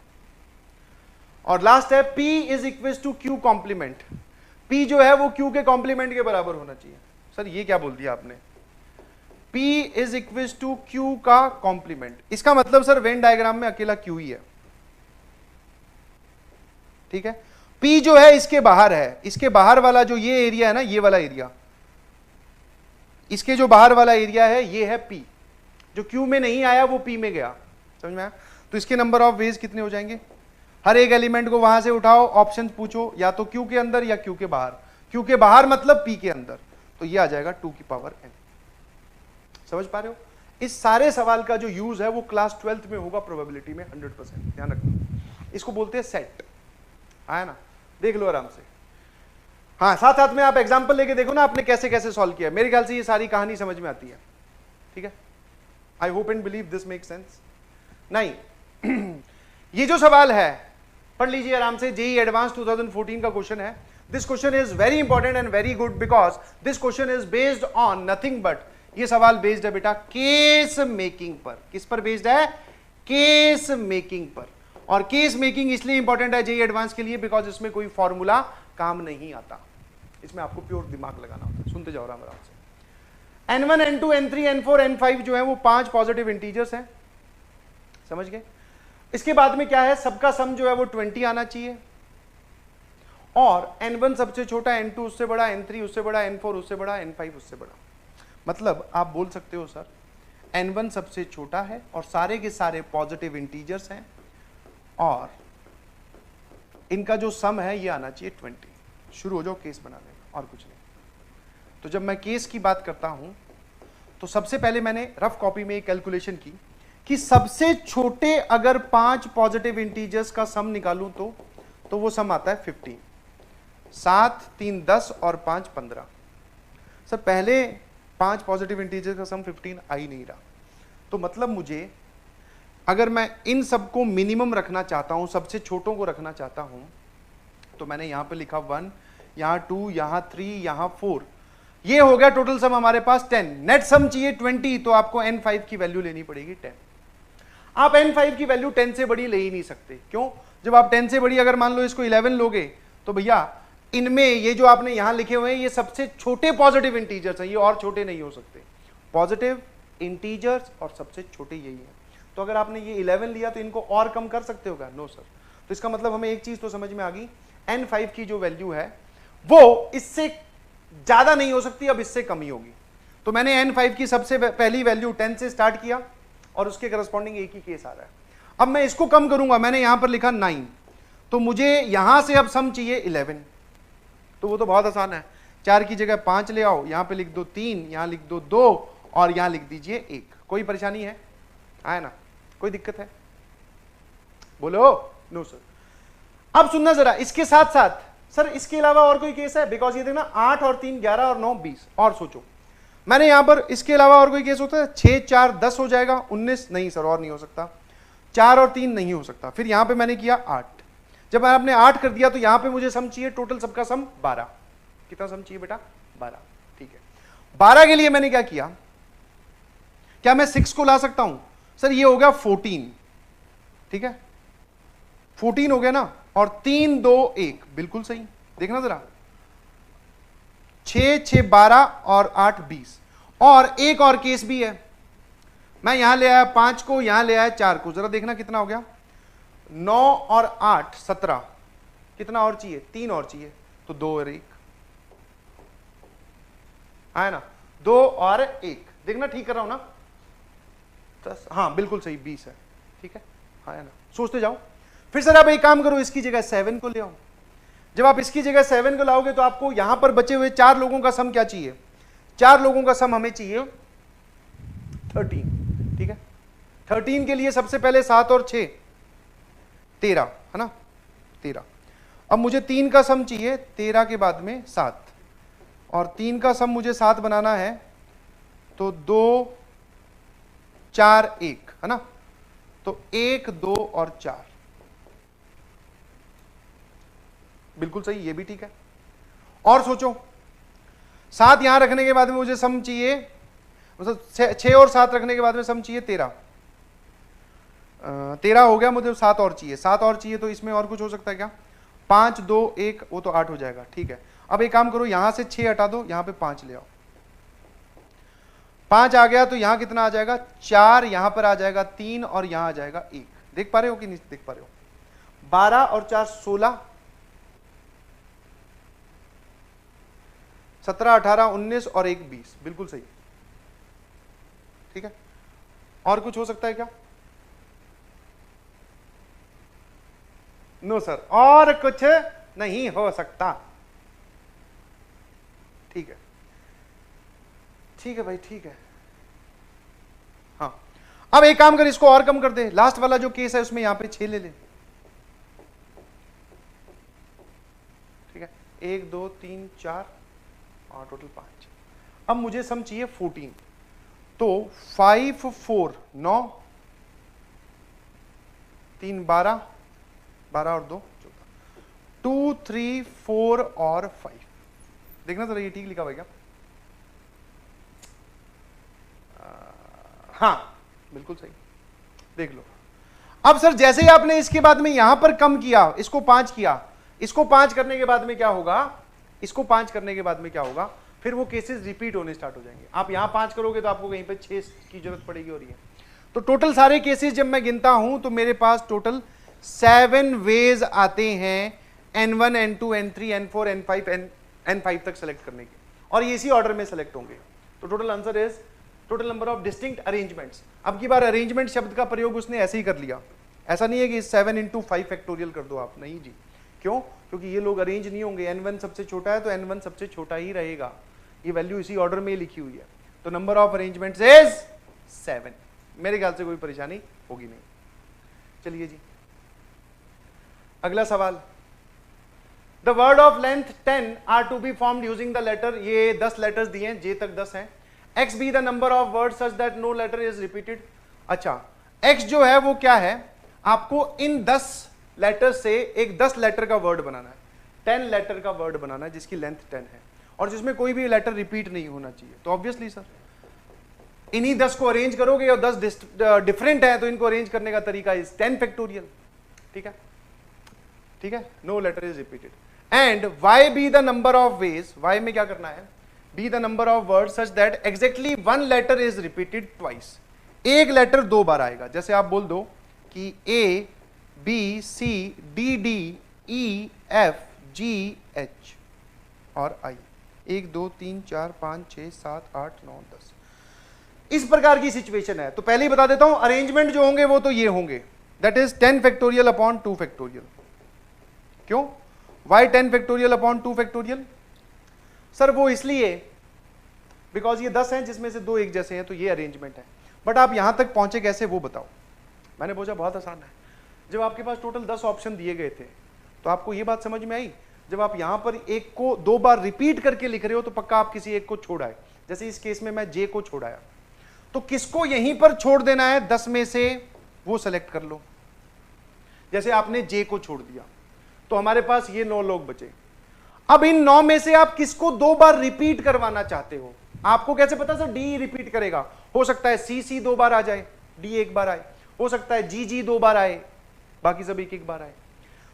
और लास्ट है P is equal to Q complement. P जो है वो Q के कॉम्प्लीमेंट के बराबर होना चाहिए। सर ये क्या बोल दिया आपने? P is equal to Q का कॉम्प्लीमेंट। इसका मतलब सर वेन डायग्राम में अकेला Q ही है। ठीक है, P जो है इसके बाहर है, इसके बाहर वाला जो ये एरिया है ना, ये वाला एरिया, इसके जो बाहर वाला एरिया है ये है P। जो Q में नहीं आया वो P में गया। समझ में आया? तो इसके नंबर ऑफ वेज कितने हो जाएंगे? हर एक एलिमेंट को वहां से उठाओ, ऑप्शन पूछो, या तो Q के अंदर या Q के बाहर। Q के बाहर मतलब P के अंदर, तो ये आ जाएगा 2 की पावर n। समझ पा रहे हो? इस सारे सवाल का जो यूज है वो क्लास 12th में होगा प्रोबेबिलिटी में 100%। ध्यान रखना, इसको बोलते हैं सेट। आया ना? देख लो आराम से। हाँ, साथ साथ में आप एग्जांपल लेके देखो ना आपने कैसे कैसे सॉल्व किया। मेरे ख्याल से ये सारी कहानी समझ में आती है। ठीक है, आई hope and believe this make sense. नहीं ये जो सवाल है पढ़ लीजिए आराम से, जेईई एडवांस 2014 का क्वेश्चन है। This question is very important and very good because this question is based on nothing but, ये सवाल बेस्ड है बेटा केस मेकिंग पर। किस पर बेस्ड है? केस मेकिंग पर। और केस मेकिंग इसलिए इंपॉर्टेंट है जेईई एडवांस के लिए बिकॉज इसमें कोई फॉर्मूला काम नहीं आता। इसमें आपको प्योर दिमाग लगाना होता है। सुनते जाओ आराम आराम से। n1 n2 n3 n4 n5 जो है वो 5 पॉजिटिव इंटीजर्स हैं, समझ गए। इसके बाद में क्या है, सबका सम जो है वो 20 आना चाहिए, और n1 सबसे छोटा, n2 उससे बड़ा, n3 उससे बड़ा, n4 उससे बड़ा, n5 उससे बड़ा। मतलब आप बोल सकते हो सर n1 सबसे छोटा है और सारे के सारे पॉजिटिव इंटीजर्स हैं, और इनका जो सम है ये आना चाहिए 20। शुरू हो जाओ केस बनाने में, और कुछ नहीं। तो जब मैं केस की बात करता हूं तो सबसे पहले मैंने रफ कॉपी में एक कैलकुलेशन की कि सबसे छोटे अगर 5 पॉजिटिव इंटीजर्स का सम निकालूं तो वो सम आता है 15। 7 3 10 और 5 15। सर पहले 5 पॉजिटिव इंटीजर्स का सम 15 आ ही नहीं रहा, तो मतलब मुझे अगर मैं इन सबको मिनिमम रखना चाहता हूं, सबसे छोटों को रखना चाहता हूं, तो मैंने यहां पे लिखा 1, यहां 2, यहां 3, यहां 4, ये हो गया टोटल सम हमारे पास 10। नेट सम चाहिए 20, तो आपको n5 की वैल्यू लेनी पड़ेगी 10। आप n5 की वैल्यू 10 से बड़ी ले ही नहीं सकते। क्यों? जब आप 10 से बड़ी अगर मान लो इसको 11 लोगे तो भैया इनमें ये जो आपने यहां लिखे हुए हैं ये सबसे छोटे पॉजिटिव इंटीजर्स हैं, ये और छोटे नहीं हो सकते। पॉजिटिव इंटीजर्स और सबसे छोटे यही हैं। तो अगर आपने ये 11 लिया तो इनको और कम कर सकते हो क्या? No sir. तो इसका मतलब हमें एक चीज तो समझ में आ गई, n5 की जो वैल्यू है वो इससे ज्यादा नहीं हो सकती, अब इससे कम ही होगी। तो मैंने n5 की सबसे पहली वैल्यू 10 से स्टार्ट किया और उसके करस्पॉन्डिंग एक ही केस आ रहा है। अब मैं इसको कम करूंगा, मैंने यहां पर लिखा 9, तो मुझे यहां से अब सम चाहिए 11। तो वो तो बहुत आसान है, 4 की जगह 5 ले आओ, यहां पे लिख दो 3, यहां लिख दो 2 और यहां लिख दीजिए 1। कोई परेशानी है ना? कोई दिक्कत है? बोलो नो सर। अब सुनना जरा, इसके साथ साथ सर इसके अलावा और कोई केस है? बिकॉज ये देखना 8 और 3 11 और 9 20। और सोचो, मैंने यहां पर इसके अलावा और कोई केस होता है? 6 4 10 हो जाएगा, 19 नहीं सर और नहीं हो सकता, 4 और 3 नहीं हो सकता। फिर यहां पे मैंने किया 8, जब आपने 8 कर दिया तो यहां पे मुझे सम चाहिए टोटल सबका सम 12। कितना सम चाहिए बेटा? 12। ठीक है, 12 के लिए मैंने क्या किया, क्या मैं 6 को ला सकता हूं? सर ये हो गया 14, ठीक है 14 हो गया ना, और 3 2 1 बिल्कुल सही। देखना जरा, 6 6 12 और 8 20। और एक और केस भी है, मैं यहां ले आया 5 को, यहां ले आया 4 को, जरा देखना कितना हो गया, 9 और 8 17। कितना और चाहिए? 3 और चाहिए, तो 2 और 1 है ना, 2 और 1। देखना ठीक कर रहा हूं ना? 10, हाँ बिल्कुल सही 20 है, ठीक है ना। सोचते जाओ। फिर सर आप एक काम करो, इसकी जगह 7 को ले आओ। जब आप इसकी जगह 7 को लाओगे तो आपको यहां पर बचे हुए 4 लोगों का सम क्या चाहिए? 4 लोगों का सम हमें चाहिए 13, ठीक है। 13 के लिए सबसे पहले 7 और 6 13 है ना, 13। अब मुझे 3 का सम चाहिए 13 के बाद में 7, और 3 का सम मुझे 7 बनाना है, तो 2 4 1 है ना, तो 1 2 और 4 बिल्कुल सही, ये भी ठीक है। और सोचो, 7 यहां रखने के बाद में मुझे सम चाहिए, मतलब 6 और 7 रखने के बाद में सम चाहिए 13। 13 हो गया, मुझे 7 और चाहिए, 7 और चाहिए, तो इसमें और कुछ हो सकता है क्या? 5 2 1, वो तो 8 हो जाएगा, ठीक है। अब एक काम करो, यहां से 6 हटा दो, यहां पे 5 ले आओ। 5 आ गया तो यहां कितना आ जाएगा? 4, यहां पर आ जाएगा 3 और यहां आ जाएगा 1। देख पा रहे हो कि नहीं देख पा रहे हो? 12 और 4 16, 17 18 19 और 1 20, बिल्कुल सही, ठीक है। और कुछ हो सकता है क्या? नो सर, और कुछ नहीं हो सकता, ठीक है, ठीक है भाई, ठीक है। हाँ, अब एक काम कर, इसको और कम कर दे, लास्ट वाला जो केस है उसमें यहां पे 6 ले ले, ठीक है। 1 2 3 4 और टोटल 5। अब मुझे सम चाहिए 14, तो 5 4 9, 3 12, 12 और 2 14, 2 3 4 और 5। देखना जरा, ये ठीक लिखा हुआ क्या? हाँ बिल्कुल सही, देख लो। अब सर जैसे ही आपने इसके बाद में यहां पर कम किया, इसको 5 किया, इसको 5 करने के बाद में क्या होगा? इसको 5 करने के बाद में क्या होगा, फिर वो केसेस रिपीट होने स्टार्ट हो जाएंगे। आप यहां 5 करोगे तो आपको कहीं पे 6 की जरूरत पड़ेगी और ये। तो टोटल सारे केसेस जब मैं गिनता हूं तो मेरे पास टोटल 7 वेज आते हैं N1, N2, N3, N4, N5, N5 तक सेलेक्ट करने के, और ये इसी ऑर्डर में सेलेक्ट होंगे। तो total answer is total number of distinct arrangements. अब की बार अरेंजमेंट शब्द का प्रयोग उसने ऐसे ही कर लिया, ऐसा नहीं है कि 7 × 5 फैक्टोरियल कर दो आप, नहीं जी। क्यों? क्योंकि ये लोग अरेंज नहीं होंगे, N1 सबसे छोटा है तो N1 सबसे छोटा ही रहेगा, ये वैल्यू इसी ऑर्डर में लिखी हुई है। तो नंबर ऑफ अरेंजमेंट्स इज 7। मेरे ख्याल से कोई परेशानी होगी नहीं। चलिए जी, अगला सवाल। The word of length 10 are to be formed using the letter, ये 10 लेटर्स दिए हैं, J तक 10 हैं। X be the number of word such that no letter is repeated. अच्छा, X जो है वो क्या है, आपको इन 10 लेटर से एक 10 लेटर का वर्ड बनाना है, 10 लेटर का वर्ड बनाना है जिसकी लेंथ 10 है और जिसमें कोई भी लेटर रिपीट नहीं होना चाहिए। तो ऑब्वियसली सर इन्हीं 10 को अरेंज करोगे और 10 डिफरेंट है तो इनको अरेंज करने का तरीका इज 10 फैक्टोरियल। ठीक है, ठीक है, no letter is repeated. And y be the number of ways, y में क्या करना है, be the number of word such that exactly 1 letter is repeated twice. एक लेटर 2 बार आएगा। जैसे आप बोल दो कि A B C D D E F G H और I, 1 2 3 4 5 6 7 8 9 10, इस प्रकार की सिचुएशन है। तो पहले ही बता देता हूं, अरेंजमेंट जो होंगे वो तो ये होंगे, that is 10 factorial upon 2 factorial. क्यों? Why 10 factorial upon 2 factorial? Sir वो इसलिए बिकॉज ये 10 हैं जिसमें से 2 एक जैसे हैं, तो ये अरेंजमेंट है। बट आप यहां तक पहुंचे कैसे वो बताओ। मैंने पूछा बहुत आसान है। जब आपके पास टोटल 10 ऑप्शन दिए गए थे तो आपको ये बात समझ में आई, जब आप यहां पर एक को 2 बार रिपीट करके लिख रहे हो तो पक्का आप किसी एक को छोड़ाए। जैसे इस केस में मैं J को छोड़ाया, तो किसको यहीं पर छोड़ देना है 10 में से वो सेलेक्ट कर लो। जैसे आपने J को छोड़ दिया तो हमारे पास ये 9 लोग बचे। अब इन 9 में से आप किसको 2 बार रिपीट करवाना चाहते हो? आपको कैसे पता सर D रिपीट करेगा? हो सकता है C 2 बार आ जाए, D 1 बार आए, हो सकता है G 2 बार आए, बाकी सब 1 बार आए।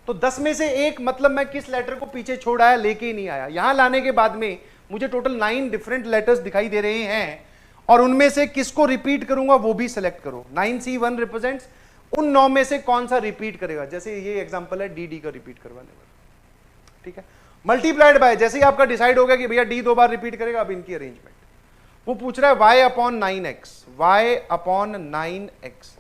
तो 10 में से एक मतलब मैं किस लेटर को पीछे छोड़ आया, लेके ही नहीं आया। यहां लाने के बाद में मुझे टोटल 9 डिफरेंट लेटर्स दिखाई दे रहे हैं और उनमें से किसको रिपीट करूंगा वो भी सिलेक्ट करो। 9C1 रिप्रेजेंट्स उन 9 में से कौन सा रिपीट करेगा। जैसे ये एग्जांपल है D का रिपीट करवाने वाला। ठीक है, मल्टीप्लाइड बाय, जैसे ही आपका डिसाइड हो गया कि भैया D 2 बार रिपीट करेगा, अब इनकी अरेंजमेंट वो पूछ रहा है y upon 9x, y upon 9x।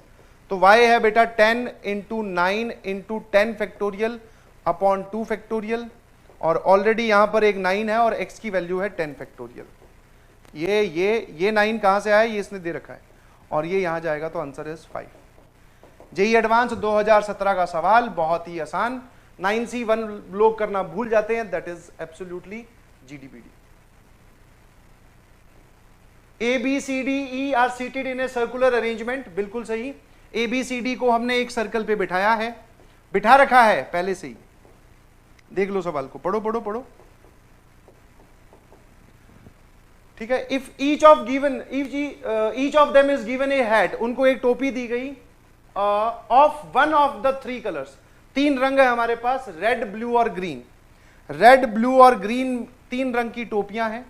तो y है बेटा 10 × 9 × 10 फैक्टोरियल अपॉन 2 फैक्टोरियल, और ऑलरेडी यहां पर एक 9 है और x की वैल्यू है 10 फैक्टोरियल। ये 9 कहां से आया, ये इसने दे रखा है, और ये यहां जाएगा तो आंसर इज 5। जेईई एडवांस 2017 का सवाल, बहुत ही आसान। 9C1 लोग करना भूल जाते हैं, that is absolutely GDPD। ABCDE are seated in a circular arrangement, बिल्कुल सही। ABCD को हमने एक सर्कल पे बिठाया है, बिठा रखा है पहले से ही। देख लो सवाल को, पढ़ो पढ़ो पढ़ो। ठीक है, if each of them is given A hat, उनको एक टोपी दी गई of one of the 3 colours. 3 रंग है हमारे पास, रेड ब्लू और ग्रीन। रेड ब्लू और ग्रीन 3 रंग की टोपियां हैं।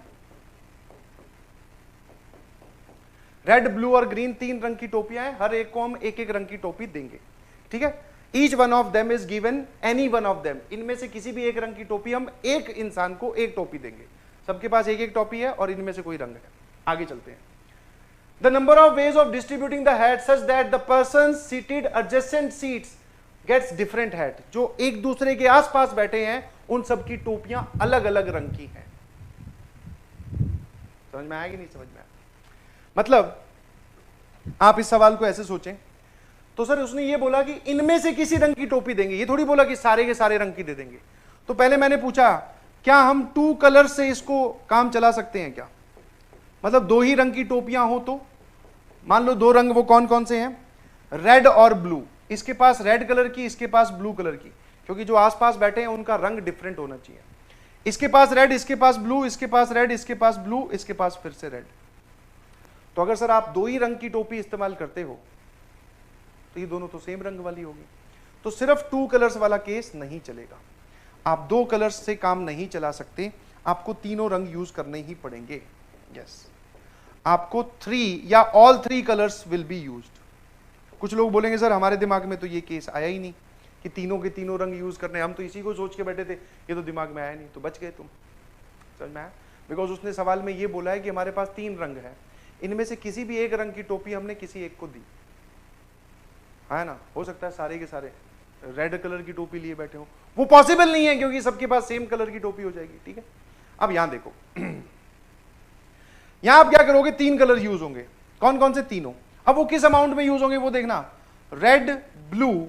रेड ब्लू और ग्रीन 3 रंग की टोपियां हैं, हर एक को हम एक एक रंग की टोपी देंगे। ठीक है, each one of them is given any one of them, इनमें से किसी भी एक रंग की टोपी हम एक इंसान को एक टोपी देंगे। सबके पास एक एक टोपी है और इनमें से कोई रंग है। आगे चलते हैं। The number of ways of distributing the hat such that the person seated adjacent seats gets different hat. जो एक दूसरे के आसपास बैठे हैं उन सबकी टोपियां अलग अलग रंग की हैं। समझ में आया कि नहीं समझ में आया? मतलब आप इस सवाल को ऐसे सोचें तो सर उसने ये बोला कि इनमें से किसी रंग की टोपी देंगे, ये थोड़ी बोला कि सारे के सारे रंग की दे देंगे। तो पहले मैंने पूछा क्या हम 2 कलर से इसको काम चला सकते हैं क्या? मतलब 2 ही रंग की टोपियां हो तो मान लो 2 रंग, वो कौन कौन से हैं? रेड और ब्लू। इसके पास रेड कलर की, इसके पास ब्लू कलर की, क्योंकि जो आसपास बैठे हैं उनका रंग डिफरेंट होना चाहिए। इसके पास रेड, इसके पास ब्लू, इसके पास रेड, इसके पास ब्लू, इसके पास फिर से रेड। तो अगर सर आप 2 ही रंग की टोपी इस्तेमाल करते हो तो ये दोनों तो सेम रंग वाली होगी। तो सिर्फ 2 कलर्स वाला केस नहीं चलेगा, आप 2 कलर्स से काम नहीं चला सकते। आपको तीनों रंग यूज करने ही पड़ेंगे। यस, आपको 3 या all 3 colours will be used. कुछ लोग बोलेंगे सर हमारे दिमाग में तो ये केस आया ही नहीं कि तीनों के तीनों रंग यूज करने, हम तो इसी को सोच के बैठे थे, ये तो दिमाग में आया नहीं। तो बच गए तुम, समझ में आया? बिकॉज उसने सवाल में ये बोला है कि हमारे पास 3 रंग है, इनमें से किसी भी एक रंग की टोपी हमने किसी एक को दी है ना। हो सकता है सारे के सारे रेड कलर की टोपी लिए बैठे हो, वो पॉसिबल नहीं है क्योंकि सबके पास सेम कलर की टोपी हो जाएगी। ठीक है, अब यहां देखो यहां आप क्या करोगे, 3 कलर यूज होंगे। कौन कौन से? तीनों। अब वो किस अमाउंट में यूज होंगे वो देखना, रेड ब्लू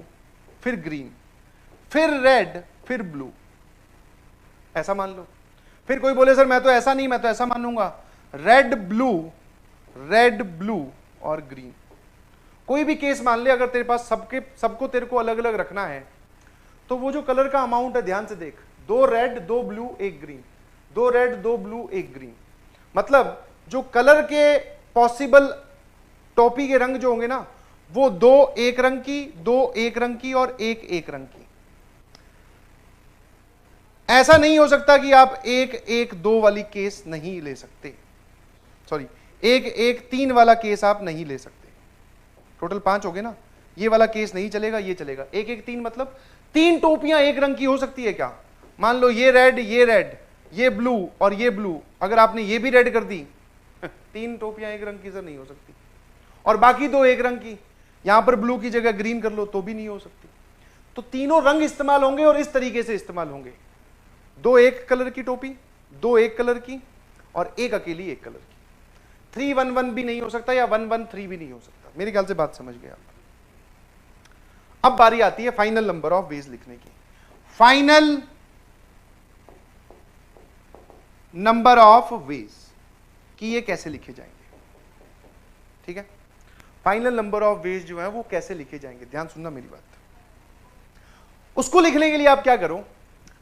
फिर ग्रीन फिर रेड फिर ब्लू, ऐसा मान लो। फिर कोई बोले सर मैं तो ऐसा नहीं, मैं तो ऐसा मानूंगा, रेड ब्लू और ग्रीन। कोई भी केस मान ले, अगर तेरे पास सबको तेरे को अलग अलग रखना है, तो वो जो कलर का अमाउंट है ध्यान से देख, 2 red 2 blue 1 green, 2 red 2 blue 1 green. मतलब जो कलर के पॉसिबल टोपी के रंग जो होंगे ना, वो 2 एक रंग की, 2 एक रंग की और 1 एक रंग की। ऐसा नहीं हो सकता कि आप 1 1 2 वाली केस नहीं ले सकते, सॉरी 1 1 3 वाला केस आप नहीं ले सकते। टोटल 5 हो गए ना, ये वाला केस नहीं चलेगा, ये चलेगा। 1 1 3 मतलब 3 टोपियां एक रंग की हो सकती है क्या? मान लो ये रेड, ये ब्लू और ये ब्लू, अगर आपने ये भी रेड कर दी 3 टोपियां एक रंग की सर नहीं हो सकती, और बाकी 2 एक रंग की, यहां पर ब्लू की जगह ग्रीन कर लो तो भी नहीं हो सकती। तो तीनों रंग इस्तेमाल होंगे और इस तरीके से इस्तेमाल होंगे, 2 एक कलर की टोपी, 2 एक कलर की और 1 अकेली 1 कलर की। 3 1 1 भी नहीं हो सकता या 1 1 3 भी नहीं हो सकता। मेरे ख्याल से बात समझ गए आप। अब बारी आती है फाइनल नंबर ऑफ वेज लिखने की। फाइनल नंबर ऑफ वेज कि ये कैसे लिखे जाएंगे। ठीक है, फाइनल नंबर ऑफ वेज जो है वो कैसे लिखे जाएंगे, ध्यान सुनना मेरी बात। उसको लिखने के लिए आप क्या करो,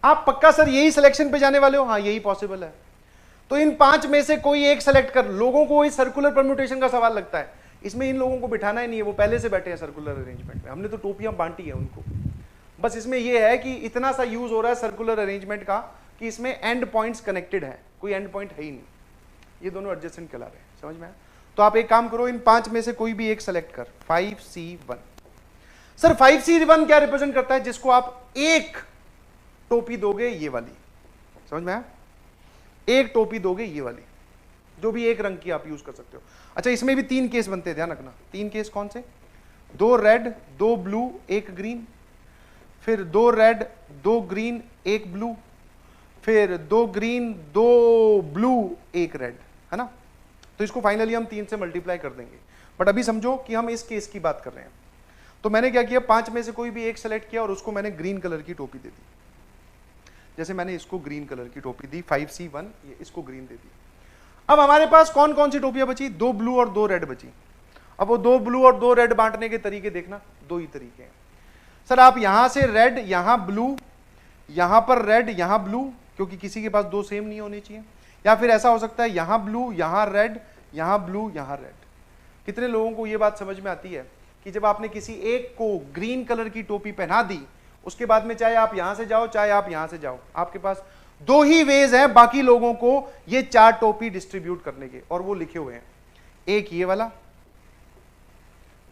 आप पक्का सर यही सिलेक्शन पे जाने वाले हो? हाँ यही पॉसिबल है, तो इन 5 में से कोई एक सेलेक्ट कर। लोगों को इस सर्कुलर परम्यूटेशन का सवाल लगता है, इसमें इन लोगों को बिठाना ही नहीं है, वो पहले से बैठे हैं सर्कुलर अरेंजमेंट में, हमने तो टोपियां बांटी है उनको। बस इसमें यह है कि इतना सा यूज हो रहा है सर्कुलर अरेंजमेंट का कि इसमें एंड पॉइंट्स कनेक्टेड है, कोई एंड पॉइंट है ही नहीं, ये दोनों एडजेसेंट कहला रहे हैं। समझ में आया? तो आप एक काम करो, इन 5 में से कोई भी एक सेलेक्ट कर। 5C1 सर 5C1 क्या रिप्रेजेंट करता है? जिसको आप एक टोपी दोगे ये वाली, समझ में आया? एक टोपी दोगे ये वाली, जो भी एक रंग की आप यूज कर सकते हो। अच्छा इसमें भी 3 केस बनते हैं, ध्यान रखना। 3 केस कौन से? 2 रेड 2 ब्लू 1 ग्रीन, फिर 2 रेड 2 ग्रीन 1 ब्लू, फिर 2 ग्रीन 2 ब्लू 1 रेड, है ना। तो इसको फाइनली हम 3 से मल्टीप्लाई कर देंगे, बट अभी समझो कि हम इस केस की बात कर रहे हैं। तो मैंने क्या किया, 5 में से कोई भी एक सेलेक्ट किया और उसको मैंने ग्रीन कलर की टोपी दे दी। जैसे मैंने इसको ग्रीन कलर की टोपी दी, 5C1, ये इसको ग्रीन दे दी। अब हमारे पास कौन कौन सी टोपियां बची? 2 ब्लू और 2 रेड बची। अब वो 2 ब्लू और 2 रेड बांटने के तरीके देखना, 2 ही तरीके हैं सर। आप यहां से रेड, यहां ब्लू, यहां पर रेड, यहां ब्लू, क्योंकि किसी के पास 2 सेम नहीं होनी चाहिए। या फिर ऐसा हो सकता है यहां ब्लू, यहां रेड, यहां ब्लू, यहां रेड। कितने लोगों को यह बात समझ में आती है कि जब आपने किसी एक को ग्रीन कलर की टोपी पहना दी, उसके बाद में चाहे आप यहां से जाओ चाहे आप यहां से जाओ, आपके पास 2 ही वेज हैं बाकी लोगों को ये 4 टोपी डिस्ट्रीब्यूट करने के, और वो लिखे हुए हैं, एक ये वाला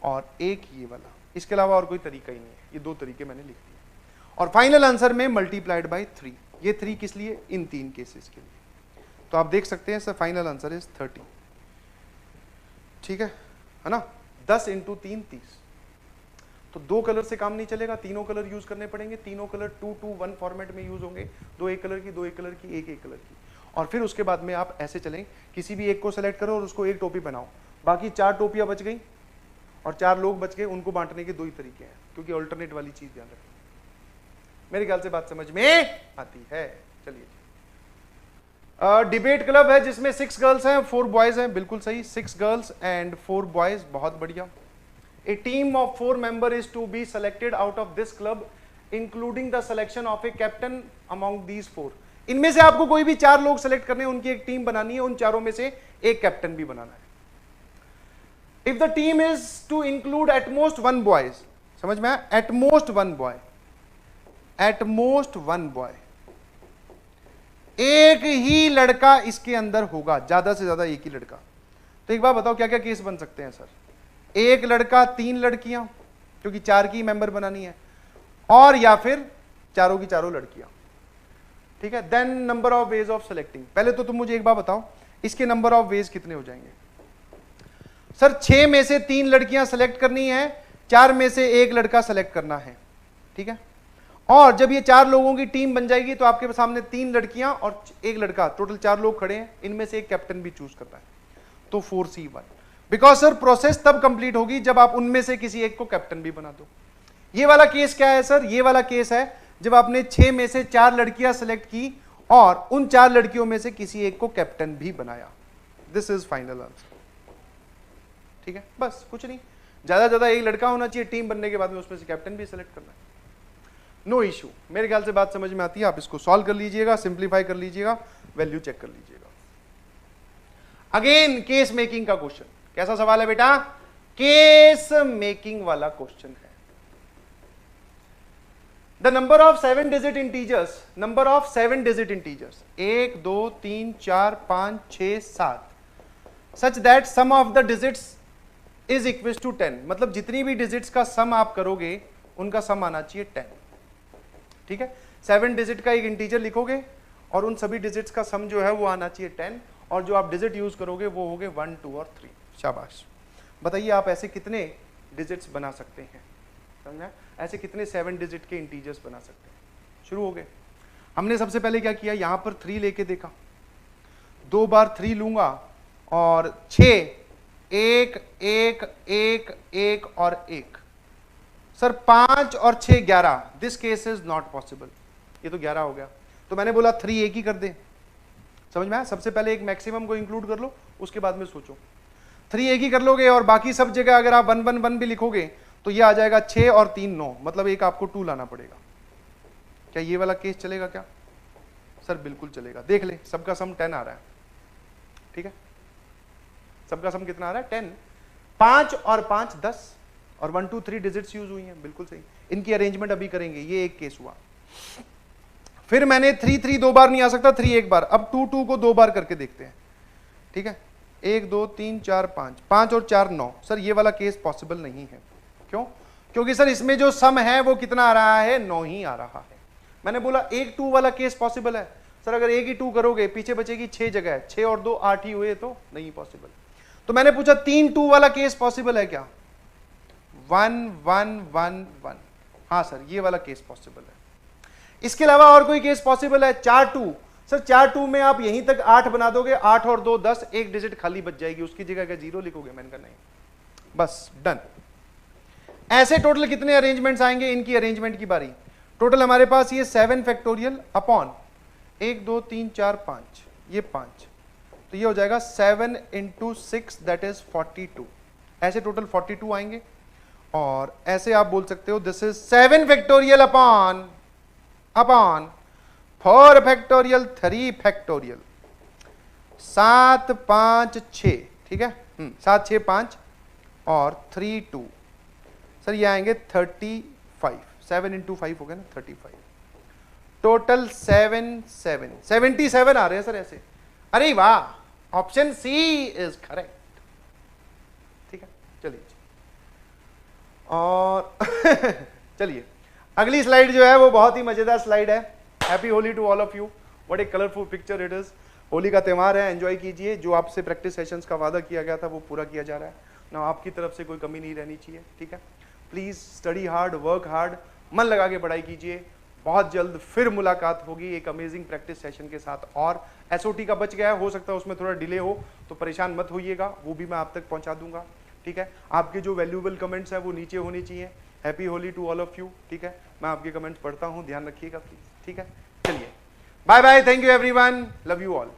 और एक ये वाला। इसके अलावा और कोई तरीका ही नहीं है, ये 2 तरीके मैंने लिख दिए। और फाइनल आंसर में मल्टीप्लाइड बाय 3। ये 3 किस लिए? इन 3 केसेस के लिए। तो आप देख सकते हैं सर फाइनल आंसर इज 30। ठीक है ना। 10 × 3 30। तो 2 कलर से काम नहीं चलेगा, तीनों कलर यूज करने पड़ेंगे। तीनों कलर 2 2 1 फॉर्मेट में यूज होंगे, 2 एक कलर की, 2 एक कलर की, 1 एक कलर की। और फिर उसके बाद में आप ऐसे चलें, किसी भी एक को सेलेक्ट करो और उसको एक टोपी बनाओ, बाकी 4 टोपियां बच गई और 4 लोग बच गए, उनको बांटने के 2 ही तरीके हैं, क्योंकि अल्टरनेट वाली चीज ध्यान रखें। मेरे ख्याल से बात समझ में आती है। चलिए, डिबेट क्लब है जिसमें 6 गर्ल्स हैं 4 बॉयज हैं, बिल्कुल सही, 6 गर्ल्स एंड 4 बॉयज, बहुत बढ़िया। A team of 4 members is to be selected out of this club, including the selection of a captain among these 4. इनमें से आपको कोई भी 4 लोग सेलेक्ट करने हैं, उनकी एक टीम बनानी है, उन चारों में से एक कैप्टन भी बनाना है। If the team is to include at most 1 boy, समझ में आया? At most 1 boy, at most 1 boy, एक ही लड़का इसके अंदर होगा, ज्यादा से ज्यादा एक ही लड़का। तो एक बार बताओ क्या क्या केस बन सकते हैं सर? एक लड़का, 3 लड़कियां, क्योंकि 4 की मेंबर बनानी है, और या फिर चारों की चारों लड़कियां। ठीक है, then number of ways of selecting. पहले तो तुम मुझे एक बार बताओ इसके नंबर ऑफ वेज कितने हो जाएंगे? सर 6 में से 3 लड़कियां सेलेक्ट करनी है, 4 में से एक लड़का सेलेक्ट करना है। ठीक है, और जब ये 4 लोगों की टीम बन जाएगी तो आपके सामने 3 लड़कियां और एक लड़का, टोटल 4 लोग खड़े हैं, इनमें से एक कैप्टन भी चूज करना है। तो 4C1, बिकॉज सर प्रोसेस तब कंप्लीट होगी जब आप उनमें से किसी एक को कैप्टन भी बना दो। ये वाला केस क्या है सर? ये वाला केस है जब आपने 6 में से 4 लड़कियां सेलेक्ट की और उन 4 लड़कियों में से किसी एक को कैप्टन भी बनाया। This is final answer. ठीक है, बस कुछ नहीं, ज्यादा ज्यादा एक लड़का होना चाहिए, टीम बनने के बाद में उसमें से कैप्टन भी सेलेक्ट करना है। नो इश्यू, मेरे ख्याल से बात समझ में आती है। आप इसको सॉल्व कर लीजिएगा, सिंप्लीफाई कर लीजिएगा, वैल्यू चेक कर लीजिएगा। अगेन केस मेकिंग का क्वेश्चन। कैसा सवाल है बेटा? केस मेकिंग वाला क्वेश्चन है। The number of 7 digit integers, number of 7 digit integers 1 2 3 4 5 6 7 such that sum of the digits is equal to 10। मतलब जितनी भी डिजिट्स का सम आप करोगे उनका सम आना चाहिए 10। ठीक है, 7 डिजिट का एक इंटीजर लिखोगे और उन सभी डिजिट्स का सम जो है वो आना चाहिए 10, और जो आप डिजिट यूज करोगे वो होंगे 1 2 और 3। शाबाश। बताइए आप ऐसे कितने डिजिट्स बना सकते हैं? समझा? ऐसे कितने 7 डिजिट के इंटीजर्स बना सकते हैं? शुरू हो गए। हमने सबसे पहले क्या किया, यहां पर 3 लेके देखा, 2 बार 3 लूंगा और 6 1 1 1 1 और 1। सर 5 और 6 11। This case is not possible. ये तो 11 हो गया, तो मैंने बोला 3 एक ही कर दे। समझ में आया? सबसे पहले एक मैक्सिमम को इंक्लूड कर लो, उसके बाद में सोचो। 3 एक ही कर लोगे और बाकी सब जगह अगर आप 1 1 1 भी लिखोगे तो ये आ जाएगा 6 और 3 9, मतलब एक आपको 2 लाना पड़ेगा। क्या ये वाला केस चलेगा क्या? सर बिल्कुल चलेगा। देख ले, सबका सम 10 आ रहा है। ठीक है, सबका सम कितना आ रहा है? 10। 5 और 5 10 और 1 2 3 डिजिट्स यूज हुई हैं। बिल्कुल सही। इनकी अरेंजमेंट अभी करेंगे। ये एक केस हुआ। फिर मैंने 3 3 2 बार नहीं आ सकता, 3 एक बार। अब 2 2 को 2 बार करके देखते हैं। ठीक है, 1 2 3 4 5, 5 और 4 9। सर ये वाला केस पॉसिबल नहीं है। क्यों? क्योंकि सर इसमें जो सम है वो कितना आ रहा है? 9 ही आ रहा है। मैंने बोला 1 2 वाला केस पॉसिबल है। सर अगर 1 ही 2 करोगे पीछे बचेगी 6 जगह, 6 और 2 8 ही हुए, तो नहीं पॉसिबल। तो मैंने पूछा 3 2 वाला केस पॉसिबल है क्या? 1 1 1 1। हाँ सर ये वाला केस पॉसिबल है। इसके अलावा और कोई केस पॉसिबल है? 4 2। सर 4 2 में आप यहीं तक 8 बना दोगे, 8 और 2 10, एक डिजिट खाली बच जाएगी, उसकी जगह क्या 0 लिखोगे? मैंने कहा नहीं। बस डन। ऐसे टोटल कितने अरेंजमेंट्स आएंगे? इनकी अरेंजमेंट की बारी। टोटल हमारे पास ये 7 फैक्टोरियल अपॉन 1 2 3 4 5, ये 5, तो ये हो जाएगा 7 × 6 दैट इज 42। ऐसे टोटल 42 आएंगे। और ऐसे आप बोल सकते हो this is 7 factorial upon 4 factorial 3 factorial 7 5 6। ठीक है, 7 6 5 और 3 2। सर ये आएंगे 35। 7 × 5 हो गया ना, 35। टोटल 77 आ रहे हैं सर ऐसे। अरे वाह, ऑप्शन सी इज करेक्ट। ठीक है, चलिए और चलिए अगली स्लाइड जो है वो बहुत ही मजेदार स्लाइड है। Happy Holi to all of you. What a colourful picture it is. Holi का त्यौहार है, एंजॉय कीजिए। जो आपसे प्रैक्टिस सेशंस का वादा किया गया था वो पूरा किया जा रहा है ना, आपकी तरफ से कोई कमी नहीं रहनी चाहिए। ठीक है, please study hard, work hard, मन लगा के पढ़ाई कीजिए। बहुत जल्द फिर मुलाकात होगी एक अमेजिंग प्रैक्टिस सेशन के साथ। और एसओटी का बच गया है, हो सकता है उसमें थोड़ा डिले हो, तो परेशान मत होइएगा, वो भी मैं आप तक पहुंचा दूंगा। ठीक है, आपके जो वैल्यूएबल कमेंट्स हैं वो नीचे होने चाहिए। Happy Holi to all of you. ठीक है, मैं आपके कमेंट्स पढ़ता हूं, ध्यान रखिएगा प्लीज। ठीक है, चलिए bye bye, thank you everyone, love you all.